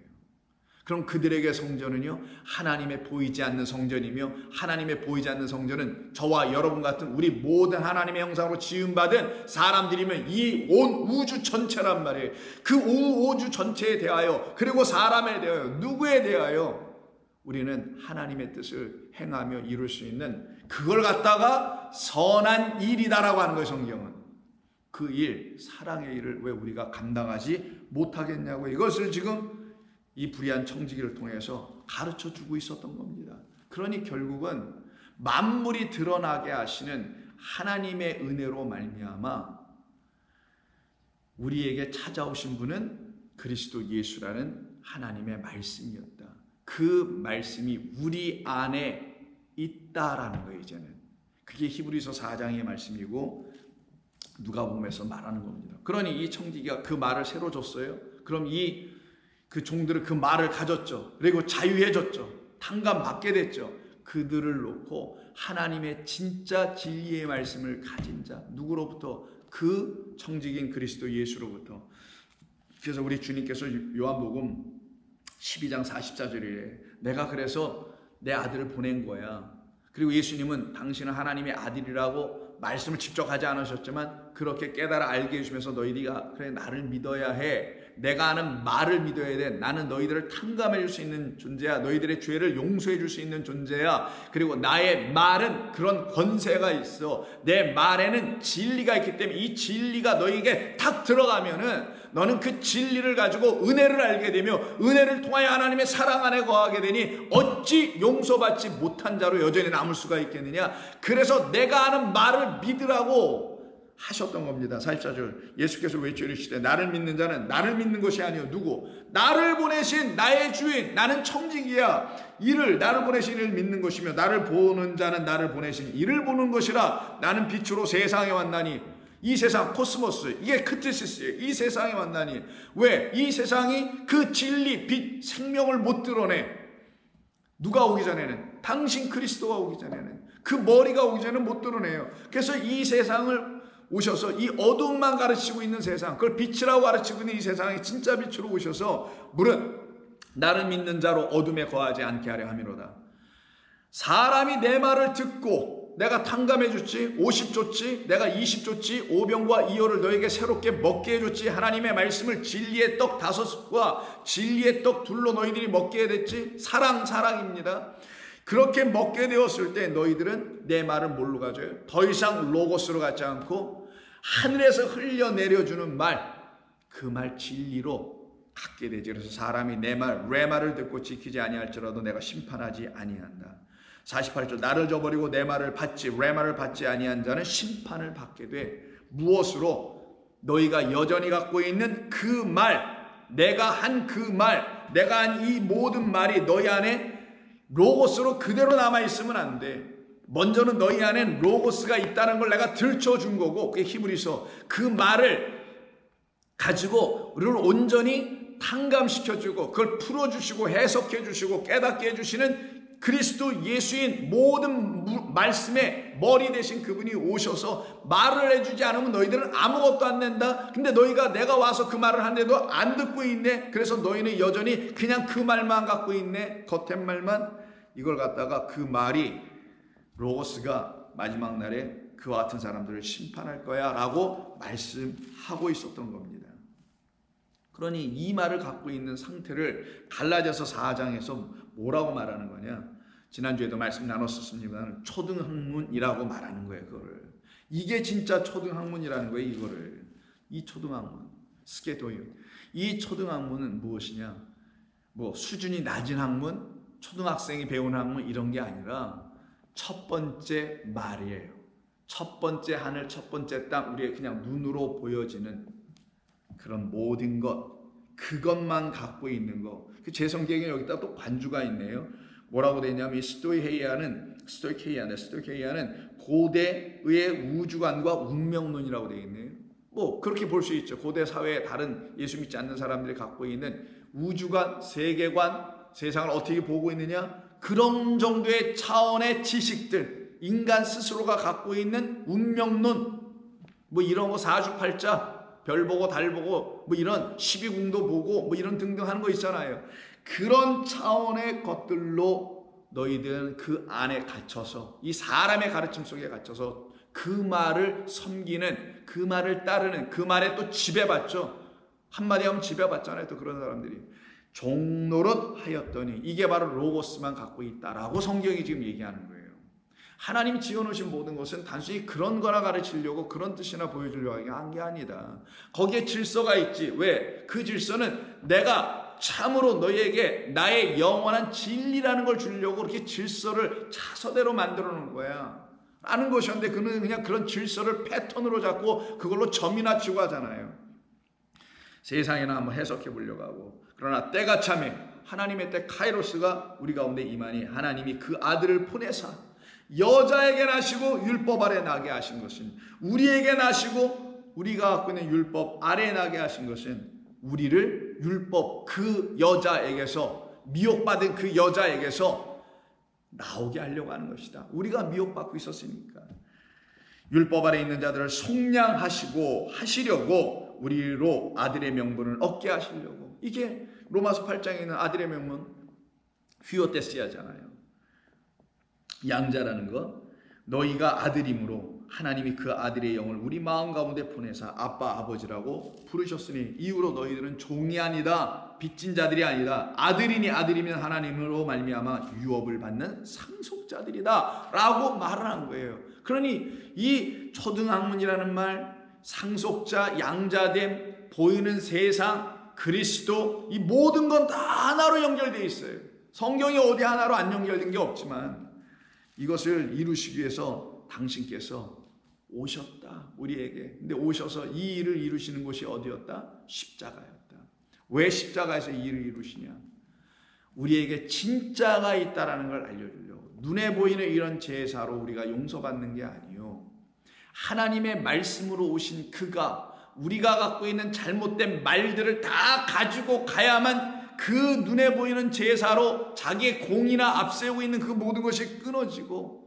그럼 그들에게 성전은요, 하나님의 보이지 않는 성전이며, 하나님의 보이지 않는 성전은 저와 여러분 같은 우리 모든 하나님의 형상으로 지음받은 사람들이면 이 온 우주 전체란 말이에요. 그 우주 전체에 대하여, 그리고 사람에 대하여, 누구에 대하여 우리는 하나님의 뜻을 행하며 이룰 수 있는, 그걸 갖다가 선한 일이다라고 하는 거예요. 성경은 그 일, 사랑의 일을 왜 우리가 감당하지 못하겠냐고, 이것을 지금 이 불의한 청지기를 통해서 가르쳐 주고 있었던 겁니다. 그러니 결국은 만물이 드러나게 하시는 하나님의 은혜로 말미암아 우리에게 찾아오신 분은 그리스도 예수라는 하나님의 말씀이었다. 그 말씀이 우리 안에 있다라는 거예요. 이제는 그게 히브리서 4장의 말씀이고 누가복음에서 말하는 겁니다. 그러니 이 청지기가 그 말을 새로 줬어요. 그럼 그 종들은 그 말을 가졌죠. 그리고 자유해졌죠. 탕감 받게 됐죠. 그들을 놓고 하나님의 진짜 진리의 말씀을 가진 자, 누구로부터? 그 청지기인 그리스도 예수로부터. 그래서 우리 주님께서 요한복음 12장 44절에 내가 그래서 내 아들을 보낸 거야. 그리고 예수님은 당신은 하나님의 아들이라고 말씀을 직접 하지 않으셨지만 그렇게 깨달아 알게 해주면서 너희가 그래 나를 믿어야 해. 내가 하는 말을 믿어야 돼. 나는 너희들을 탕감해 줄 수 있는 존재야. 너희들의 죄를 용서해 줄 수 있는 존재야. 그리고 나의 말은 그런 권세가 있어. 내 말에는 진리가 있기 때문에 이 진리가 너희에게 탁 들어가면은 너는 그 진리를 가지고 은혜를 알게 되며 은혜를 통하여 하나님의 사랑 안에 거하게 되니 어찌 용서받지 못한 자로 여전히 남을 수가 있겠느냐. 그래서 내가 하는 말을 믿으라고 하셨던 겁니다. 44절 예수께서 외치시되 나를 믿는 자는 나를 믿는 것이 아니요 누구? 나를 보내신 나의 주인, 나는 청지기야. 이를 나를 보내신 이를 믿는 것이며 나를 보는 자는 나를 보내신 이를 보는 것이라. 나는 빛으로 세상에 왔나니 이 세상 코스모스, 이게 크티시스예요. 이 세상에 왔나니. 왜? 이 세상이 그 진리, 빛, 생명을 못 드러내. 누가 오기 전에는, 당신 그리스도가 오기 전에는, 그 머리가 오기 전에는 못 드러내요. 그래서 이 세상을 오셔서 이 어둠만 가르치고 있는 세상, 그걸 빛이라고 가르치고 있는 이 세상에 진짜 빛으로 오셔서 물은 나를 믿는 자로 어둠에 거하지 않게 하려 함이로다. 사람이 내 말을 듣고 내가 탕감해 줬지, 50 줬지, 내가 20 줬지, 오병과 이어를 너에게 새롭게 먹게 해줬지, 하나님의 말씀을 진리의 떡 5과 진리의 떡 2로 너희들이 먹게 됐지. 사랑입니다. 그렇게 먹게 되었을 때 너희들은 내 말을 뭘로 가져요? 더 이상 로고스로 갖지 않고 하늘에서 흘려내려주는 말, 그 말 진리로 갖게 되지. 그래서 사람이 내 말, 레마를 듣고 지키지 아니할지라도 내가 심판하지 아니한다. 48절 나를 저버리고 내 말을 받지, 레마를 받지 아니한 자는 심판을 받게 돼. 무엇으로? 너희가 여전히 갖고 있는 그 말, 내가 한 그 말, 내가 한 이 모든 말이 너희 안에 로고스로 그대로 남아있으면 안 돼. 먼저는 너희 안엔 로고스가 있다는 걸 내가 들춰준 거고, 그게 히브리서. 그 말을 가지고 우리를 온전히 탕감시켜주고 그걸 풀어주시고 해석해주시고 깨닫게 해주시는 그리스도 예수인 모든 말씀의 머리 대신 그분이 오셔서 말을 해주지 않으면 너희들은 아무것도 안 낸다. 근데 너희가 내가 와서 그 말을 하는데도 안 듣고 있네. 그래서 너희는 여전히 그냥 그 말만 갖고 있네. 겉의 말만. 이걸 갖다가 그 말이 로고스가 마지막 날에 그와 같은 사람들을 심판할 거야 라고 말씀하고 있었던 겁니다. 그러니 이 말을 갖고 있는 상태를 갈라디아서 4장에서 뭐라고 말하는 거냐. 지난주에도 말씀 나눴었습니다만 초등학문이라고 말하는 거예요. 그거를. 이게 진짜 초등학문이라는 거예요. 이거를. 이 초등학문 스케도유. 이 초등학문은 무엇이냐. 뭐 수준이 낮은 학문, 초등학생이 배우는 학문 이런 게 아니라 첫 번째 말이에요. 첫 번째 하늘, 첫 번째 땅, 우리의 그냥 눈으로 보여지는 그런 모든 것, 그것만 갖고 있는 거. 제 성경에 여기다 또 관주가 있네요. 뭐라고 되어 있냐면 이 스토이케이아는 고대의 우주관과 운명론이라고 되어 있네요. 뭐 그렇게 볼 수 있죠. 고대 사회에 다른 예수 믿지 않는 사람들이 갖고 있는 우주관, 세계관, 세상을 어떻게 보고 있느냐, 그런 정도의 차원의 지식들, 인간 스스로가 갖고 있는 운명론, 뭐 이런 거 사주팔자, 별 보고 달 보고 뭐 이런 12궁도 보고 뭐 이런 등등 하는 거 있잖아요. 그런 차원의 것들로 너희들은 그 안에 갇혀서, 이 사람의 가르침 속에 갇혀서 그 말을 섬기는, 그 말을 따르는, 그 말에 또 지배받죠. 한마디 하면 지배받잖아요. 또 그런 사람들이 종노릇 하였더니 이게 바로 로고스만 갖고 있다라고 성경이 지금 얘기하는 거예요. 하나님이 지어놓으신 모든 것은 단순히 그런 거나 가르치려고 그런 뜻이나 보여주려고 한 게 아니다. 거기에 질서가 있지. 왜? 그 질서는 내가 참으로 너희에게 나의 영원한 진리라는 걸 주려고 그렇게 질서를 차서대로 만들어 놓은 거야. 라는 것이었는데 그는 그냥 그런 질서를 패턴으로 잡고 그걸로 점이나 치고 하잖아요. 세상에나 한번 해석해 보려고 하고. 그러나 때가 참에 하나님의 때 카이로스가 우리 가운데 임하니 하나님이 그 아들을 보내사 여자에게 나시고 율법 아래 나게 하신 것은, 우리에게 나시고 우리가 갖고 있는 율법 아래 나게 하신 것은 우리를 율법 그 여자에게서, 미혹받은 그 여자에게서 나오게 하려고 하는 것이다. 우리가 미혹받고 있었으니까. 율법 아래 있는 자들을 속량하시고 하시려고 우리로 아들의 명분을 얻게 하시려고. 이게 로마서 8장에 있는 아들의 명분 휘오테시아잖아요. 양자라는 것. 너희가 아들이므로 하나님이 그 아들의 영을 우리 마음 가운데 보내사 아빠 아버지라고 부르셨으니 이후로 너희들은 종이 아니다, 빚진 자들이 아니다, 아들이니 아들이면 하나님으로 말미암아 유업을 받는 상속자들이다 라고 말을 한 거예요. 그러니 이 초등학문이라는 말, 상속자, 양자됨, 보이는 세상, 그리스도, 이 모든 건 다 하나로 연결되어 있어요. 성경이 어디 하나로 안 연결된 게 없지만 이것을 이루시기 위해서 당신께서 오셨다, 우리에게. 근데 오셔서 이 일을 이루시는 곳이 어디였다? 십자가였다. 왜 십자가에서 이 일을 이루시냐? 우리에게 진짜가 있다라는 걸 알려주려고. 눈에 보이는 이런 제사로 우리가 용서받는 게 아니요, 하나님의 말씀으로 오신 그가 우리가 갖고 있는 잘못된 말들을 다 가지고 가야만 그 눈에 보이는 제사로 자기의 공의나 앞세우고 있는 그 모든 것이 끊어지고,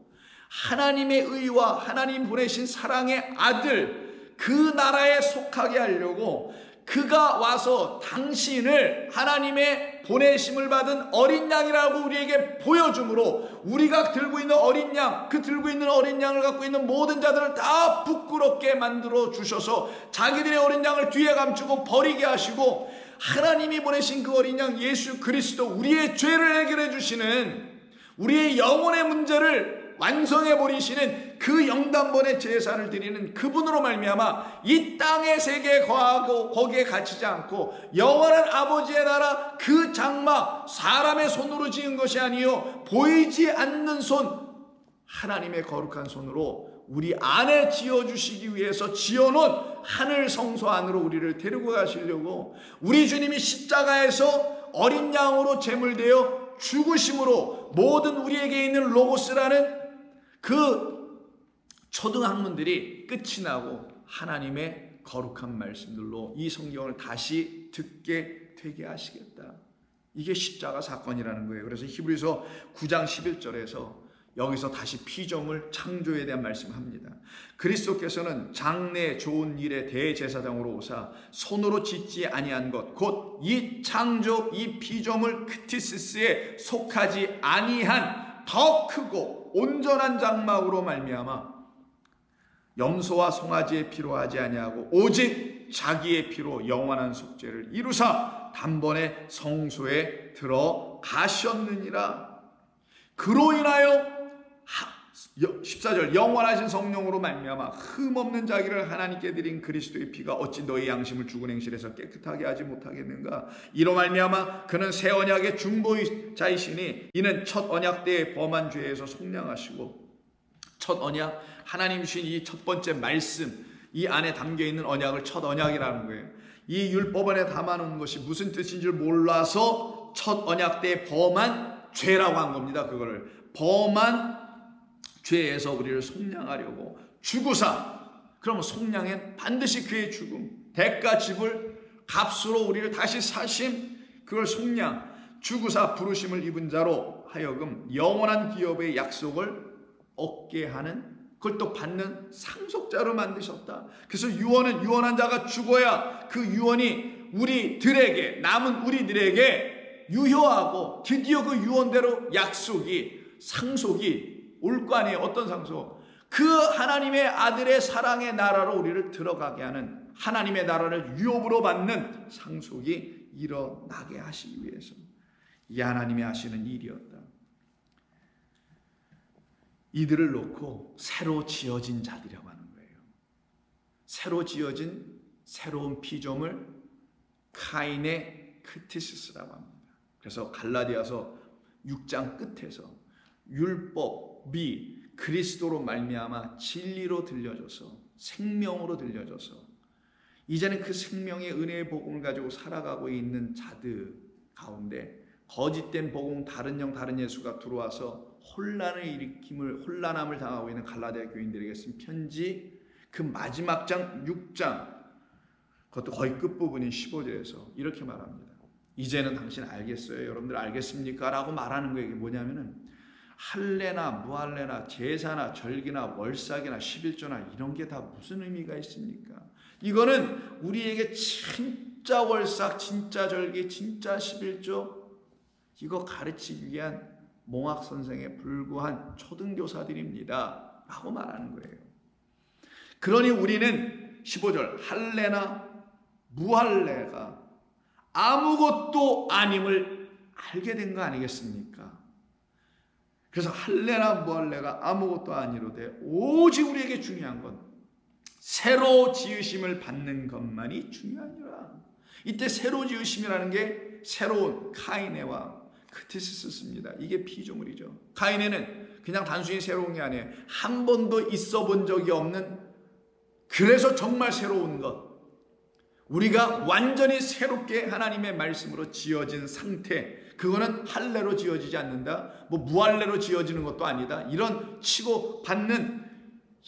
하나님의 의와 하나님 보내신 사랑의 아들, 그 나라에 속하게 하려고 그가 와서 당신을 하나님의 보내심을 받은 어린 양이라고 우리에게 보여주므로, 우리가 들고 있는 어린 양, 그 들고 있는 어린 양을 갖고 있는 모든 자들을 다 부끄럽게 만들어 주셔서 자기들의 어린 양을 뒤에 감추고 버리게 하시고, 하나님이 보내신 그 어린 양 예수 그리스도, 우리의 죄를 해결해 주시는, 우리의 영혼의 문제를 완성해 버리시는 그 영단번의 제사를 드리는 그분으로 말미암아 이 땅의 세계에 거하고 거기에 갇히지 않고 영원한 아버지의 나라, 그 장막, 사람의 손으로 지은 것이 아니요 보이지 않는 손, 하나님의 거룩한 손으로 우리 안에 지어주시기 위해서 지어놓은 하늘 성소 안으로 우리를 데리고 가시려고, 우리 주님이 십자가에서 어린 양으로 제물되어 죽으심으로 모든 우리에게 있는 로고스라는 그 초등학문들이 끝이 나고 하나님의 거룩한 말씀들로 이 성경을 다시 듣게 되게 하시겠다. 이게 십자가 사건이라는 거예요. 그래서 히브리서 9장 11절에서 여기서 다시 피조물 창조에 대한 말씀을 합니다. 그리스도께서는 장래 좋은 일의 대제사장으로 오사 손으로 짓지 아니한 것 곧 이 창조, 이 피조물 크티시스에 속하지 아니한 더 크고 온전한 장막으로 말미암아 염소와 송아지의 피로 하지 아니하고 오직 자기의 피로 영원한 속죄를 이루사 단번에 성소에 들어가셨느니라. 그로 인하여 14절 영원하신 성령으로 말미암아 흠없는 자기를 하나님께 드린 그리스도의 피가 어찌 너희 양심을 죽은 행실에서 깨끗하게 하지 못하겠는가. 이로 말미암아 그는 새 언약의 중보자이시니 이는 첫 언약 때의 범한 죄에서 속량하시고, 첫 언약, 하나님 주신 이 첫 번째 말씀, 이 안에 담겨있는 언약을 첫 언약이라는 거예요. 이 율법 안에 담아놓은 것이 무슨 뜻인 줄 몰라서 첫 언약 때의 범한 죄라고 한 겁니다. 그거를 범한 죄에서 우리를 속량하려고 죽으사, 그러면 속량엔 반드시 그의 죽음, 대가 지불, 값으로 우리를 다시 사심, 그걸 속량, 죽으사 부르심을 입은 자로 하여금 영원한 기업의 약속을 얻게 하는, 그걸 또 받는 상속자로 만드셨다. 그래서 유언은 유언한 자가 죽어야 그 유언이 우리들에게, 남은 우리들에게 유효하고 드디어 그 유언대로 약속이, 상속이 올 거 아니에요. 어떤 상속? 그 하나님의 아들의 사랑의 나라로 우리를 들어가게 하는, 하나님의 나라를 유업으로 받는 상속이 일어나게 하시기 위해서 이 하나님이 하시는 일이었다. 이들을 놓고 새로 지어진 자들이라고 하는 거예요. 새로 지어진 새로운 피조물, 카인의 크티시스라고 합니다. 그래서 갈라디아서 6장 끝에서 율법이 그리스도로 말미암아 진리로 들려져서 생명으로 들려져서 이제는 그 생명의 은혜의 복음을 가지고 살아가고 있는 자들 가운데 거짓된 복음, 다른 영 다른 예수가 들어와서 혼란함을 당하고 있는 갈라디아 교인들에게 쓴 편지, 그 마지막 장 6장, 그것도 거의 끝부분인 15절에서 이렇게 말합니다. 이제는 당신 알겠어요? 여러분들 알겠습니까? 라고 말하는 거예요. 이게 뭐냐면은 할례나 무할례나 제사나 절기나 월삭이나 11조나 이런 게 다 무슨 의미가 있습니까? 이거는 우리에게 진짜 월삭, 진짜 절기, 진짜 11조 이거 가르치기 위한 몽학 선생에 불과한 초등교사들입니다 라고 말하는 거예요. 그러니 우리는 15절 할례나 무할례가 아무것도 아님을 알게 된 거 아니겠습니까? 그래서 할례나 무할례가 아무것도 아니로되 오직 우리에게 중요한 건 새로 지으심을 받는 것만이 중요하니라. 이때 새로 지으심이라는 게 새로운 카이네와 크티시스입니다. 이게 피조물이죠. 카이네는 그냥 단순히 새로운 게 아니에요. 한 번도 있어 본 적이 없는, 그래서 정말 새로운 것, 우리가 완전히 새롭게 하나님의 말씀으로 지어진 상태, 그거는 할례로 지어지지 않는다, 뭐 무할례로 지어지는 것도 아니다, 이런 치고 받는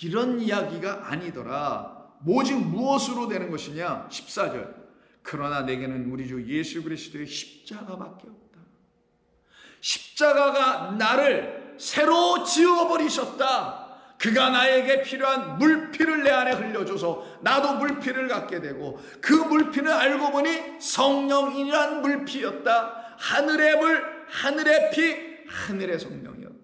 이런 이야기가 아니더라. 오직 무엇으로 되는 것이냐? 14절. 그러나 내게는 우리 주 예수 그리스도의 십자가밖에 없다. 십자가가 나를 새로 지어버리셨다. 그가 나에게 필요한 물피를 내 안에 흘려줘서 나도 물피를 갖게 되고, 그 물피는 알고 보니 성령이란 물피였다. 하늘의 물, 하늘의 피, 하늘의 성령이었다.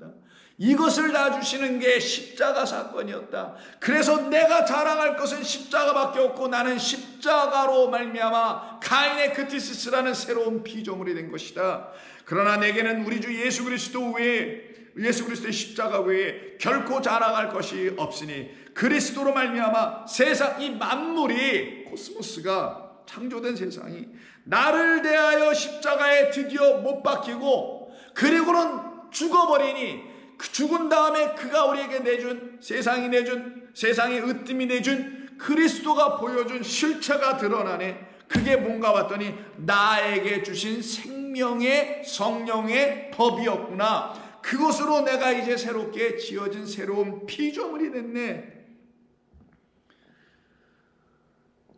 이것을 다 주시는 게 십자가 사건이었다. 그래서 내가 자랑할 것은 십자가밖에 없고, 나는 십자가로 말미암아 카인의 크티시스라는 새로운 피조물이 된 것이다. 그러나 내게는 우리 주 예수 그리스도 외에, 예수 그리스도의 십자가 외에 결코 자랑할 것이 없으니, 그리스도로 말미암아 세상 이 만물이, 코스모스가 창조된 세상이 나를 대하여 십자가에 드디어 못 박히고, 그리고는 죽어버리니, 그 죽은 다음에 그가 우리에게 내준, 세상이 내준, 세상의 으뜸이 내준 그리스도가 보여준 실체가 드러나네. 그게 뭔가 봤더니 나에게 주신 생명의 성령의 법이었구나. 그것으로 내가 이제 새롭게 지어진 새로운 피조물이 됐네.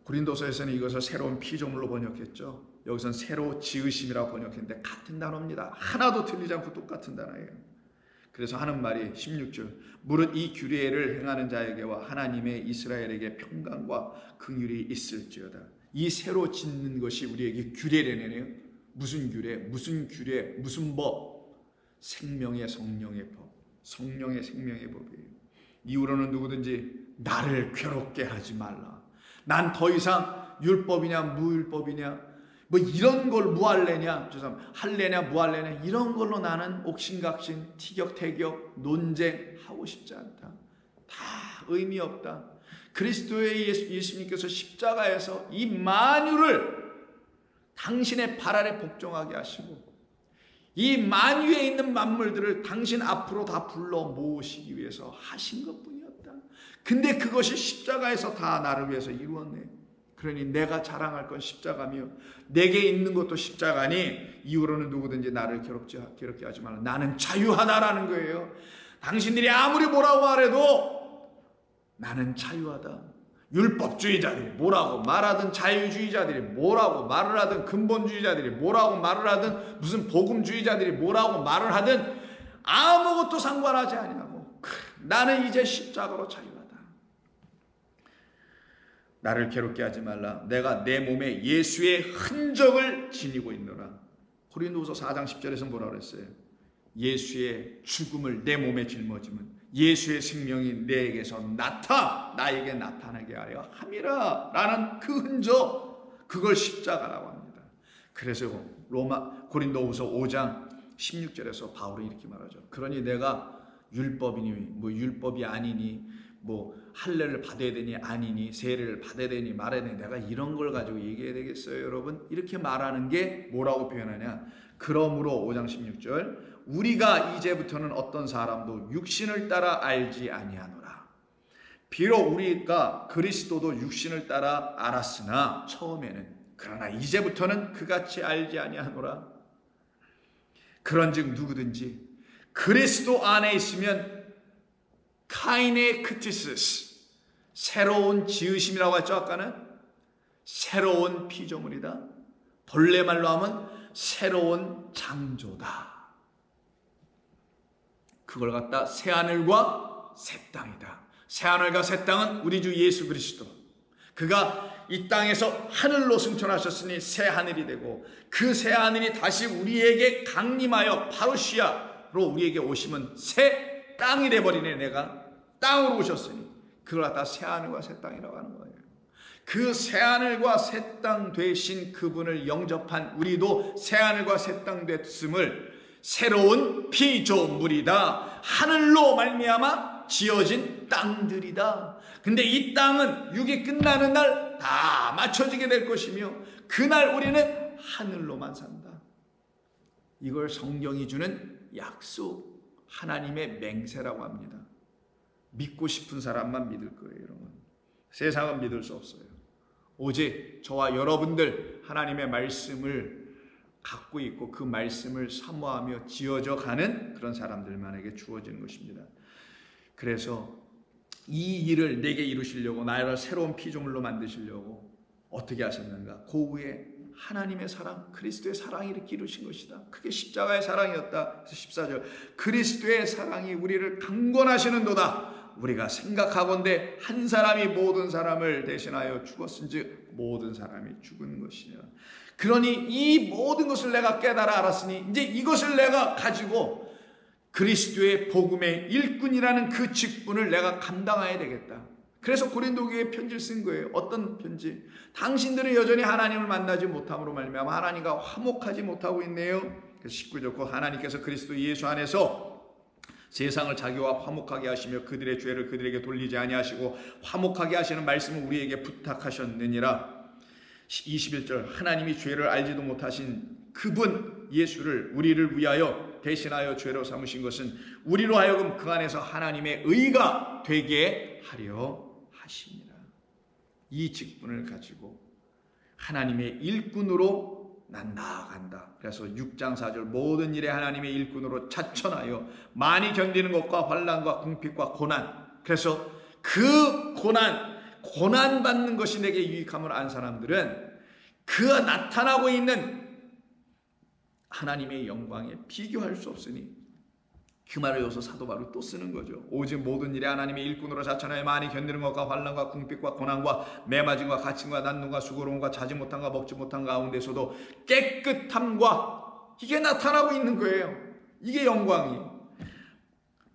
고린도서에서는 이것을 새로운 피조물로 번역했죠. 여기서는 새로 지으심이라고 번역했는데 같은 단어입니다. 하나도 틀리지 않고 똑같은 단어예요. 그래서 하는 말이 16절, 무릇 이 규례를 행하는 자에게와 하나님의 이스라엘에게 평강과 긍휼이 있을지어다. 이 새로 짓는 것이 우리에게 규례래네요. 무슨 규례? 무슨 규례? 무슨 법? 생명의 성령의 법, 성령의 생명의 법이에요. 이후로는 누구든지 나를 괴롭게 하지 말라. 난 더 이상 율법이냐 무율법이냐, 뭐 이런 걸 무할례냐, 할례냐 무할례냐, 이런 걸로 나는 옥신각신 티격태격 논쟁하고 싶지 않다. 다 의미 없다. 그리스도의 예수님께서 십자가에서 이 만유를 당신의 발 아래 복종하게 하시고, 이 만유에 있는 만물들을 당신 앞으로 다 불러 모으시기 위해서 하신 것뿐이었다. 근데 그것이 십자가에서 다 나를 위해서 이루었네. 그러니 내가 자랑할 건 십자가며 내게 있는 것도 십자가니, 이후로는 누구든지 나를 괴롭게 하지 말라. 나는 자유하다라는 거예요. 당신들이 아무리 뭐라고 말해도 나는 자유하다. 율법주의자들이 뭐라고 말하든, 자유주의자들이 뭐라고 말을 하든, 근본주의자들이 뭐라고 말을 하든, 무슨 복음주의자들이 뭐라고 말을 하든 아무것도 상관하지 아니하고, 나는 이제 십자가로 자유하다. 나를 괴롭게 하지 말라. 내가 내 몸에 예수의 흔적을 지니고 있노라. 고린도후서 4장 10절에서 뭐라 그랬어요? 예수의 죽음을 내 몸에 짊어지면 예수의 생명이 내게서 나에게 나타나게 하려 함이라 라는 그 흔적, 그걸 십자가라고 합니다. 그래서 고린도후서 5장 16절에서 바울이 이렇게 말하죠. 그러니 내가 율법이니 뭐 율법이 아니니 뭐 할례를 받아야 되니 아니니 세례를 받아야 되니 말아야 되니 내가 이런 걸 가지고 얘기해야 되겠어요 여러분? 이렇게 말하는 게 뭐라고 표현하냐? 그러므로 5장 16절, 우리가 이제부터는 어떤 사람도 육신을 따라 알지 아니하노라. 비록 우리가 그리스도도 육신을 따라 알았으나 처음에는, 그러나 이제부터는 그같이 알지 아니하노라. 그런즉 누구든지 그리스도 안에 있으면 카인의 크티시스, 새로운 지으심이라고 했죠. 아까는 새로운 피조물이다. 본래 말로 하면 새로운 창조다. 그걸 갖다 새하늘과 새 땅이다. 새하늘과 새 땅은 우리 주 예수 그리스도, 그가 이 땅에서 하늘로 승천하셨으니 새 하늘이 되고, 그 새 하늘이 다시 우리에게 강림하여 파루시아로 우리에게 오시면 새 땅이 돼버리네. 내가 땅으로 오셨으니 그걸 갖다 새하늘과 새 땅이라고 하는 거예요. 그 새하늘과 새 땅 되신 그분을 영접한 우리도 새하늘과 새 땅 됐음을 새로운 피조물이다. 하늘로 말미암아 지어진 땅들이다. 근데 이 땅은 육이 끝나는 날 다 맞춰지게 될 것이며 그날 우리는 하늘로만 산다. 이걸 성경이 주는 약속, 하나님의 맹세라고 합니다. 믿고 싶은 사람만 믿을 거예요, 여러분. 세상은 믿을 수 없어요. 오직 저와 여러분들 하나님의 말씀을 갖고 있고 그 말씀을 사모하며 지어져 가는 그런 사람들만에게 주어지는 것입니다. 그래서 이 일을 내게 이루시려고 나를 새로운 피조물로 만드시려고 어떻게 하셨는가? 그 후에 하나님의 사랑, 그리스도의 사랑이 이렇게 이루신 것이다. 그게 십자가의 사랑이었다. 그래서 14절 그리스도의 사랑이 우리를 강권하시는도다. 우리가 생각하건대 한 사람이 모든 사람을 대신하여 죽었은즉 모든 사람이 죽은 것이냐. 그러니 이 모든 것을 내가 깨달아 알았으니 이제 이것을 내가 가지고 그리스도의 복음의 일꾼이라는 그 직분을 내가 감당해야 되겠다. 그래서 고린도 교회에 편지를 쓴 거예요. 어떤 편지? 당신들은 여전히 하나님을 만나지 못함으로 말미암아 하나님과 화목하지 못하고 있네요. 그래서 19절 곧 하나님께서 그리스도 예수 안에서 세상을 자기와 화목하게 하시며 그들의 죄를 그들에게 돌리지 아니하시고 화목하게 하시는 말씀을 우리에게 부탁하셨느니라. 21절 하나님이 죄를 알지도 못하신 그분 예수를 우리를 위하여 대신하여 죄로 삼으신 것은 우리로 하여금 그 안에서 하나님의 의가 되게 하려 하십니다. 이 직분을 가지고 하나님의 일꾼으로 난 나아간다. 그래서 6장 4절 모든 일에 하나님의 일꾼으로 자천하여 많이 견디는 것과 환난과 궁핍과 고난. 그래서 그 고난 받는 것이 내게 유익함을 안 사람들은 그 나타나고 있는 하나님의 영광에 비교할 수 없으니 그 말을 여기서 사도 바울이 또 쓰는 거죠. 오직 모든 일에 하나님의 일꾼으로 자천하여 많이 견디는 것과 환난과 궁핍과 고난과 매맞음과 갇힘과 난눈과 수고로움과 자지 못함과 먹지 못한 가운데서도 깨끗함과 이게 나타나고 있는 거예요. 이게 영광이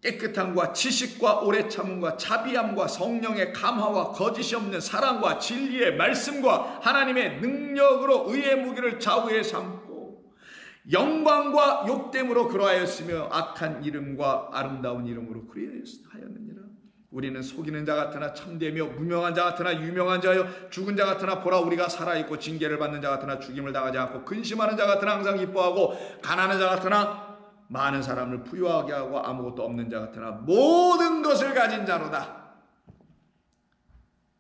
깨끗함과 지식과 오래 참음과 자비함과 성령의 감화와 거짓이 없는 사랑과 진리의 말씀과 하나님의 능력으로 의의 무기를 좌우에 삼고 영광과 욕됨으로 그러하였으며 악한 이름과 아름다운 이름으로 그리하였느니라. 우리는 속이는 자 같으나 참되며 무명한 자 같으나 유명한 자여 죽은 자 같으나 보라 우리가 살아있고 징계를 받는 자 같으나 죽임을 당하지 않고 근심하는 자 같으나 항상 기뻐하고 가난한 자 같으나 많은 사람을 부유하게 하고 아무것도 없는 자 같으나 모든 것을 가진 자로다.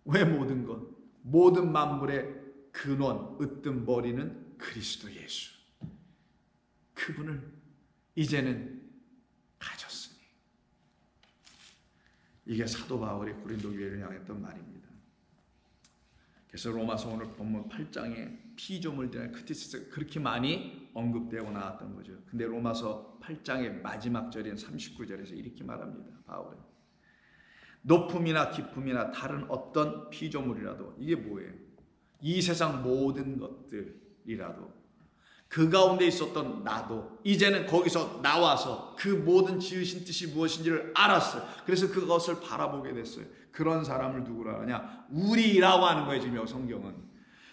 왜 모든 것? 모든 만물의 근원, 으뜸 머리는 그리스도 예수. 그분을 이제는 가졌으니. 이게 사도 바울이 고린도 교회를 향했던 말입니다. 그래서 로마서 오늘 본문 8장에 피조물들의 크티스가 그렇게 많이 언급되고 나왔던 거죠. 근데 로마서 8장의 마지막 절인 39절에서 이렇게 말합니다. 바울은 높음이나 깊음이나 다른 어떤 피조물이라도 이게 뭐예요? 이 세상 모든 것들이라도 그 가운데 있었던 나도 이제는 거기서 나와서 그 모든 지으신 뜻이 무엇인지를 알았어요. 그래서 그것을 바라보게 됐어요. 그런 사람을 누구라 하냐? 우리라고 하는 거예요. 지금 성경은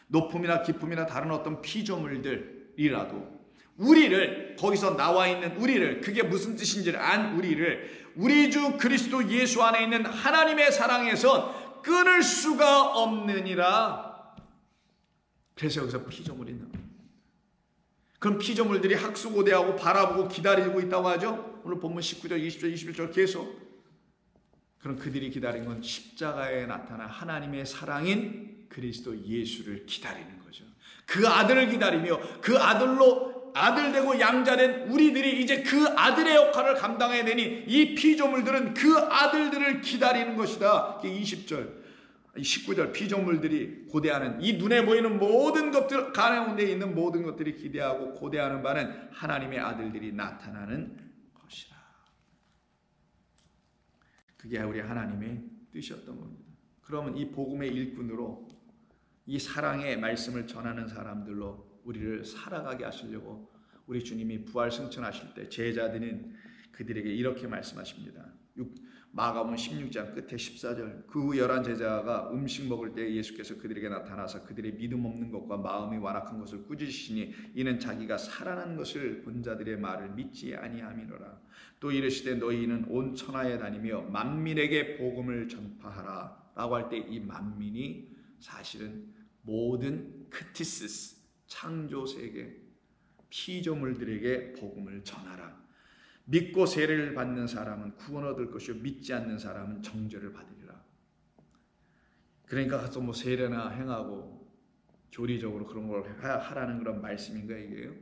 높음이나 깊음이나 다른 어떤 피조물들이라도 우리를 거기서 나와 있는 우리를 그게 무슨 뜻인지를 안 우리를 우리 주 그리스도 예수 안에 있는 하나님의 사랑에서 끊을 수가 없느니라. 그래서 여기서 피조물이 나옵니다. 그럼 피조물들이 학수고대하고 바라보고 기다리고 있다고 하죠. 오늘 본문 19절, 20절, 21절 계속. 그럼 그들이 기다린 건 십자가에 나타난 하나님의 사랑인 그리스도 예수를 기다리는 거죠. 그 아들을 기다리며 그 아들로 아들되고 양자된 우리들이 이제 그 아들의 역할을 감당해야 되니 이 피조물들은 그 아들들을 기다리는 것이다. 20절. 19절 피조물들이 고대하는 이 눈에 보이는 모든 것들 가운데 있는 모든 것들이 기대하고 고대하는 바는 하나님의 아들들이 나타나는 것이라. 그게 우리 하나님의 뜻이었던 겁니다. 그러면 이 복음의 일꾼으로 이 사랑의 말씀을 전하는 사람들로 우리를 살아가게 하시려고 우리 주님이 부활 승천하실 때 제자들인 그들에게 이렇게 말씀하십니다. 마가복음 16장 끝에 14절 그 후 11 제자가 음식 먹을 때 예수께서 그들에게 나타나서 그들의 믿음 없는 것과 마음이 완악한 것을 꾸짖으시니 이는 자기가 살아난 것을 본 자들의 말을 믿지 아니함이로라. 또 이르시되 너희는 온 천하에 다니며 만민에게 복음을 전파하라 라고 할 때 이 만민이 사실은 모든 크티시스, 창조 세계 피조물들에게 복음을 전하라. 믿고 세례를 받는 사람은 구원 얻을 것이요 믿지 않는 사람은 정죄를 받으리라. 그러니까 가서 뭐 세례나 행하고 교리적으로 그런 걸 하라는 그런 말씀인가 이게요?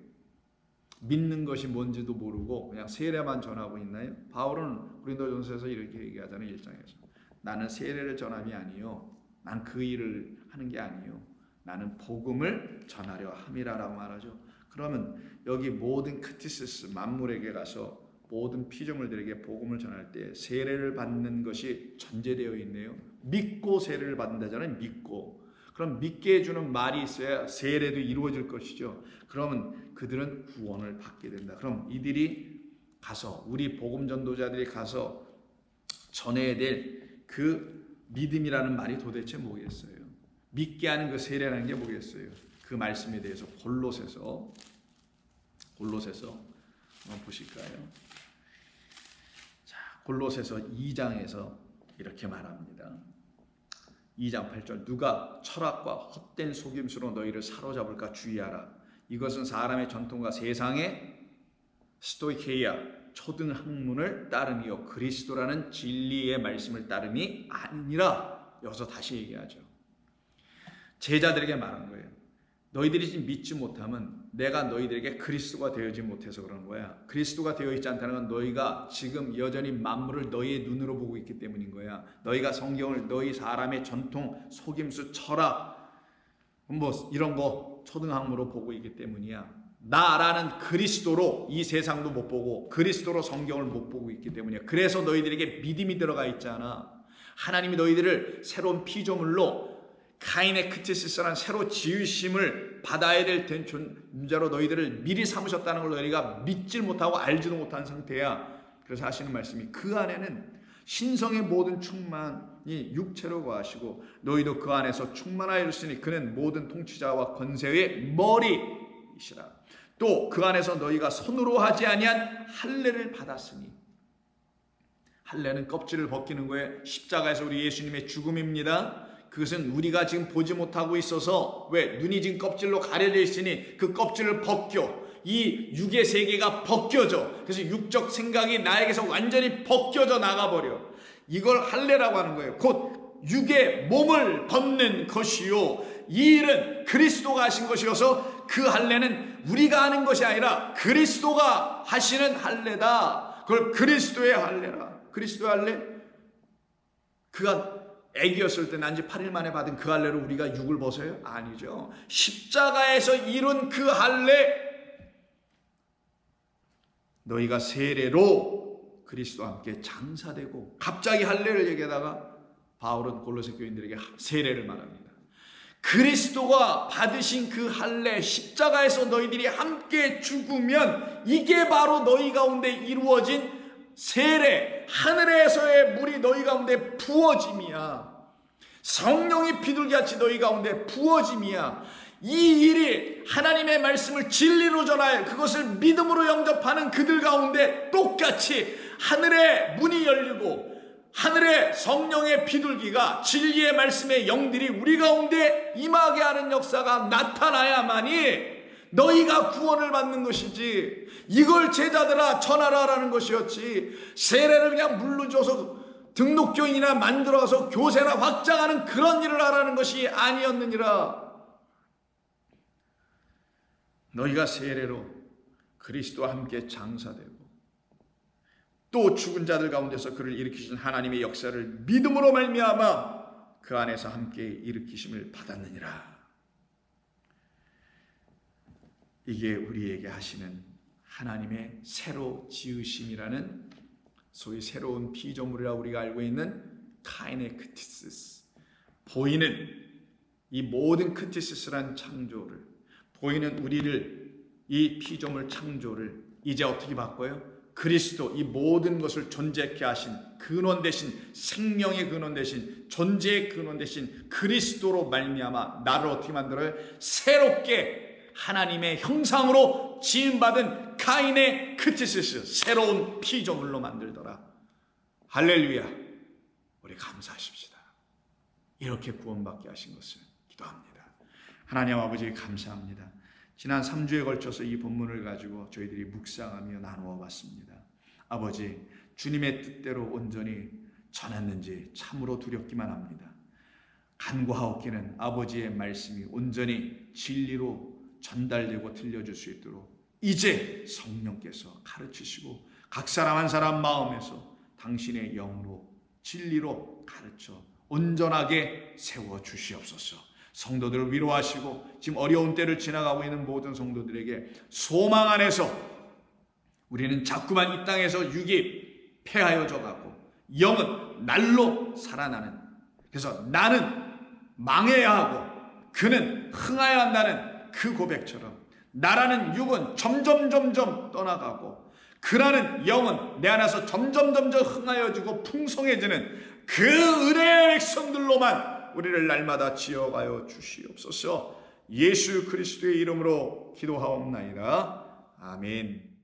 믿는 것이 뭔지도 모르고 그냥 세례만 전하고 있나요? 바울은 고린도전서에서 이렇게 얘기하잖아요. 1장에서 나는 세례를 전함이 아니요 난 그 일을 하는 게 아니요 나는 복음을 전하려 함이라라고 말하죠. 그러면 여기 모든 크티시스 만물에게 가서 모든 피조물들에게 복음을 전할 때 세례를 받는 것이 전제되어 있네요. 믿고 세례를 받는다잖아요. 믿고. 그럼 믿게 해주는 말이 있어야 세례도 이루어질 것이죠. 그러면 그들은 구원을 받게 된다. 그럼 이들이 가서 우리 복음 전도자들이 가서 전해야 될 그 믿음이라는 말이 도대체 뭐겠어요? 믿게 하는 그 세례라는 게 뭐겠어요? 그 말씀에 대해서 골로새서 한번 보실까요? 자, 골로새서 2장에서 이렇게 말합니다. 2장 8절 누가 철학과 헛된 속임수로 너희를 사로잡을까 주의하라. 이것은 사람의 전통과 세상의 스토이케이아 초등학문을 따름이요 그리스도라는 진리의 말씀을 따름이 아니라. 여기서 다시 얘기하죠. 제자들에게 말한 거예요. 너희들이 지금 믿지 못하면 내가 너희들에게 그리스도가 되어지 못해서 그런 거야. 그리스도가 되어 있지 않다는 건 너희가 지금 여전히 만물을 너희의 눈으로 보고 있기 때문인 거야. 너희가 성경을 너희 사람의 전통, 속임수, 철학 뭐 이런 거 초등학문으로 보고 있기 때문이야. 나라는 그리스도로 이 세상도 못 보고 그리스도로 성경을 못 보고 있기 때문이야. 그래서 너희들에게 믿음이 들어가 있잖아. 하나님이 너희들을 새로운 피조물로 카인의 크티시스라는 새로 지으심을 받아야 될 존재로 너희들을 미리 삼으셨다는 걸 너희가 믿질 못하고 알지도 못한 상태야. 그래서 하시는 말씀이 그 안에는 신성의 모든 충만이 육체로 거하시고 너희도 그 안에서 충만하여 있으니 그는 모든 통치자와 권세의 머리이시라. 또 그 안에서 너희가 손으로 하지 아니한 할례를 받았으니 할례는 껍질을 벗기는 거예요. 십자가에서 우리 예수님의 죽음입니다. 그것은 우리가 지금 보지 못하고 있어서 왜 눈이 지금 껍질로 가려져 있으니 그 껍질을 벗겨 이 육의 세계가 벗겨져. 그래서 육적 생각이 나에게서 완전히 벗겨져 나가버려. 이걸 할례라고 하는 거예요. 곧 육의 몸을 벗는 것이요 이 일은 그리스도가 하신 것이어서 그 할례는 우리가 하는 것이 아니라 그리스도가 하시는 할례다. 그걸 그리스도의 할례라. 그리스도의 할례? 그가 애기였을 때 난지 8일 만에 받은 그 할례로 우리가 육을 벗어요? 아니죠. 십자가에서 이룬 그 할례, 너희가 세례로 그리스도와 함께 장사되고. 갑자기 할례를 얘기하다가 바울은 골로새 교인들에게 세례를 말합니다. 그리스도가 받으신 그 할례, 십자가에서 너희들이 함께 죽으면 이게 바로 너희 가운데 이루어진 세례, 하늘에서의 물이 너희 가운데 부어짐이야. 성령이 비둘기같이 너희 가운데 부어짐이야. 이 일이 하나님의 말씀을 진리로 전하여 그것을 믿음으로 영접하는 그들 가운데 똑같이 하늘의 문이 열리고 하늘의 성령의 비둘기가 진리의 말씀의 영들이 우리 가운데 임하게 하는 역사가 나타나야만이 너희가 구원을 받는 것이지, 이걸 제자들아 전하라라는 것이었지, 세례를 그냥 물로 줘서 등록교인이나 만들어서 교세나 확장하는 그런 일을 하라는 것이 아니었느니라. 너희가 세례로 그리스도와 함께 장사되고 또 죽은 자들 가운데서 그를 일으키신 하나님의 역사를 믿음으로 말미암아 그 안에서 함께 일으키심을 받았느니라. 이게 우리에게 하시는 하나님의 새로 지으심이라는 소위 새로운 피조물이라고 우리가 알고 있는 카인의 크티시스, 보이는 이 모든 크티시스란 창조를, 보이는 우리를, 이 피조물 창조를 이제 어떻게 바꿔요? 그리스도, 이 모든 것을 존재케 하신 근원 되신, 생명의 근원 되신, 존재의 근원 되신 그리스도로 말미암아 나를 어떻게 만들어요? 새롭게 하나님의 형상으로 지음받은 카인의 크티시스, 새로운 피조물로 만들더라. 할렐루야. 우리 감사하십시다. 이렇게 구원받게 하신 것을 기도합니다. 하나님 아버지 감사합니다. 지난 3주에 걸쳐서 이 본문을 가지고 저희들이 묵상하며 나누어 봤습니다. 아버지, 주님의 뜻대로 온전히 전했는지 참으로 두렵기만 합니다. 간구하옵기는 아버지의 말씀이 온전히 진리로 전달되고 들려줄 수 있도록 이제 성령께서 가르치시고 각 사람 한 사람 마음에서 당신의 영으로 진리로 가르쳐 온전하게 세워 주시옵소서. 성도들을 위로하시고 지금 어려운 때를 지나가고 있는 모든 성도들에게 소망 안에서 우리는 자꾸만 이 땅에서 육이 패하여져 가고 영은 날로 살아나는, 그래서 나는 망해야 하고 그는 흥하여야 한다는 그 고백처럼 나라는 육은 점점 떠나가고 그라는 영은 내 안에서 점점 흥하여지고 풍성해지는 그 은혜의 백성들로만 우리를 날마다 지어가여 주시옵소서. 예수 그리스도의 이름으로 기도하옵나이다. 아멘.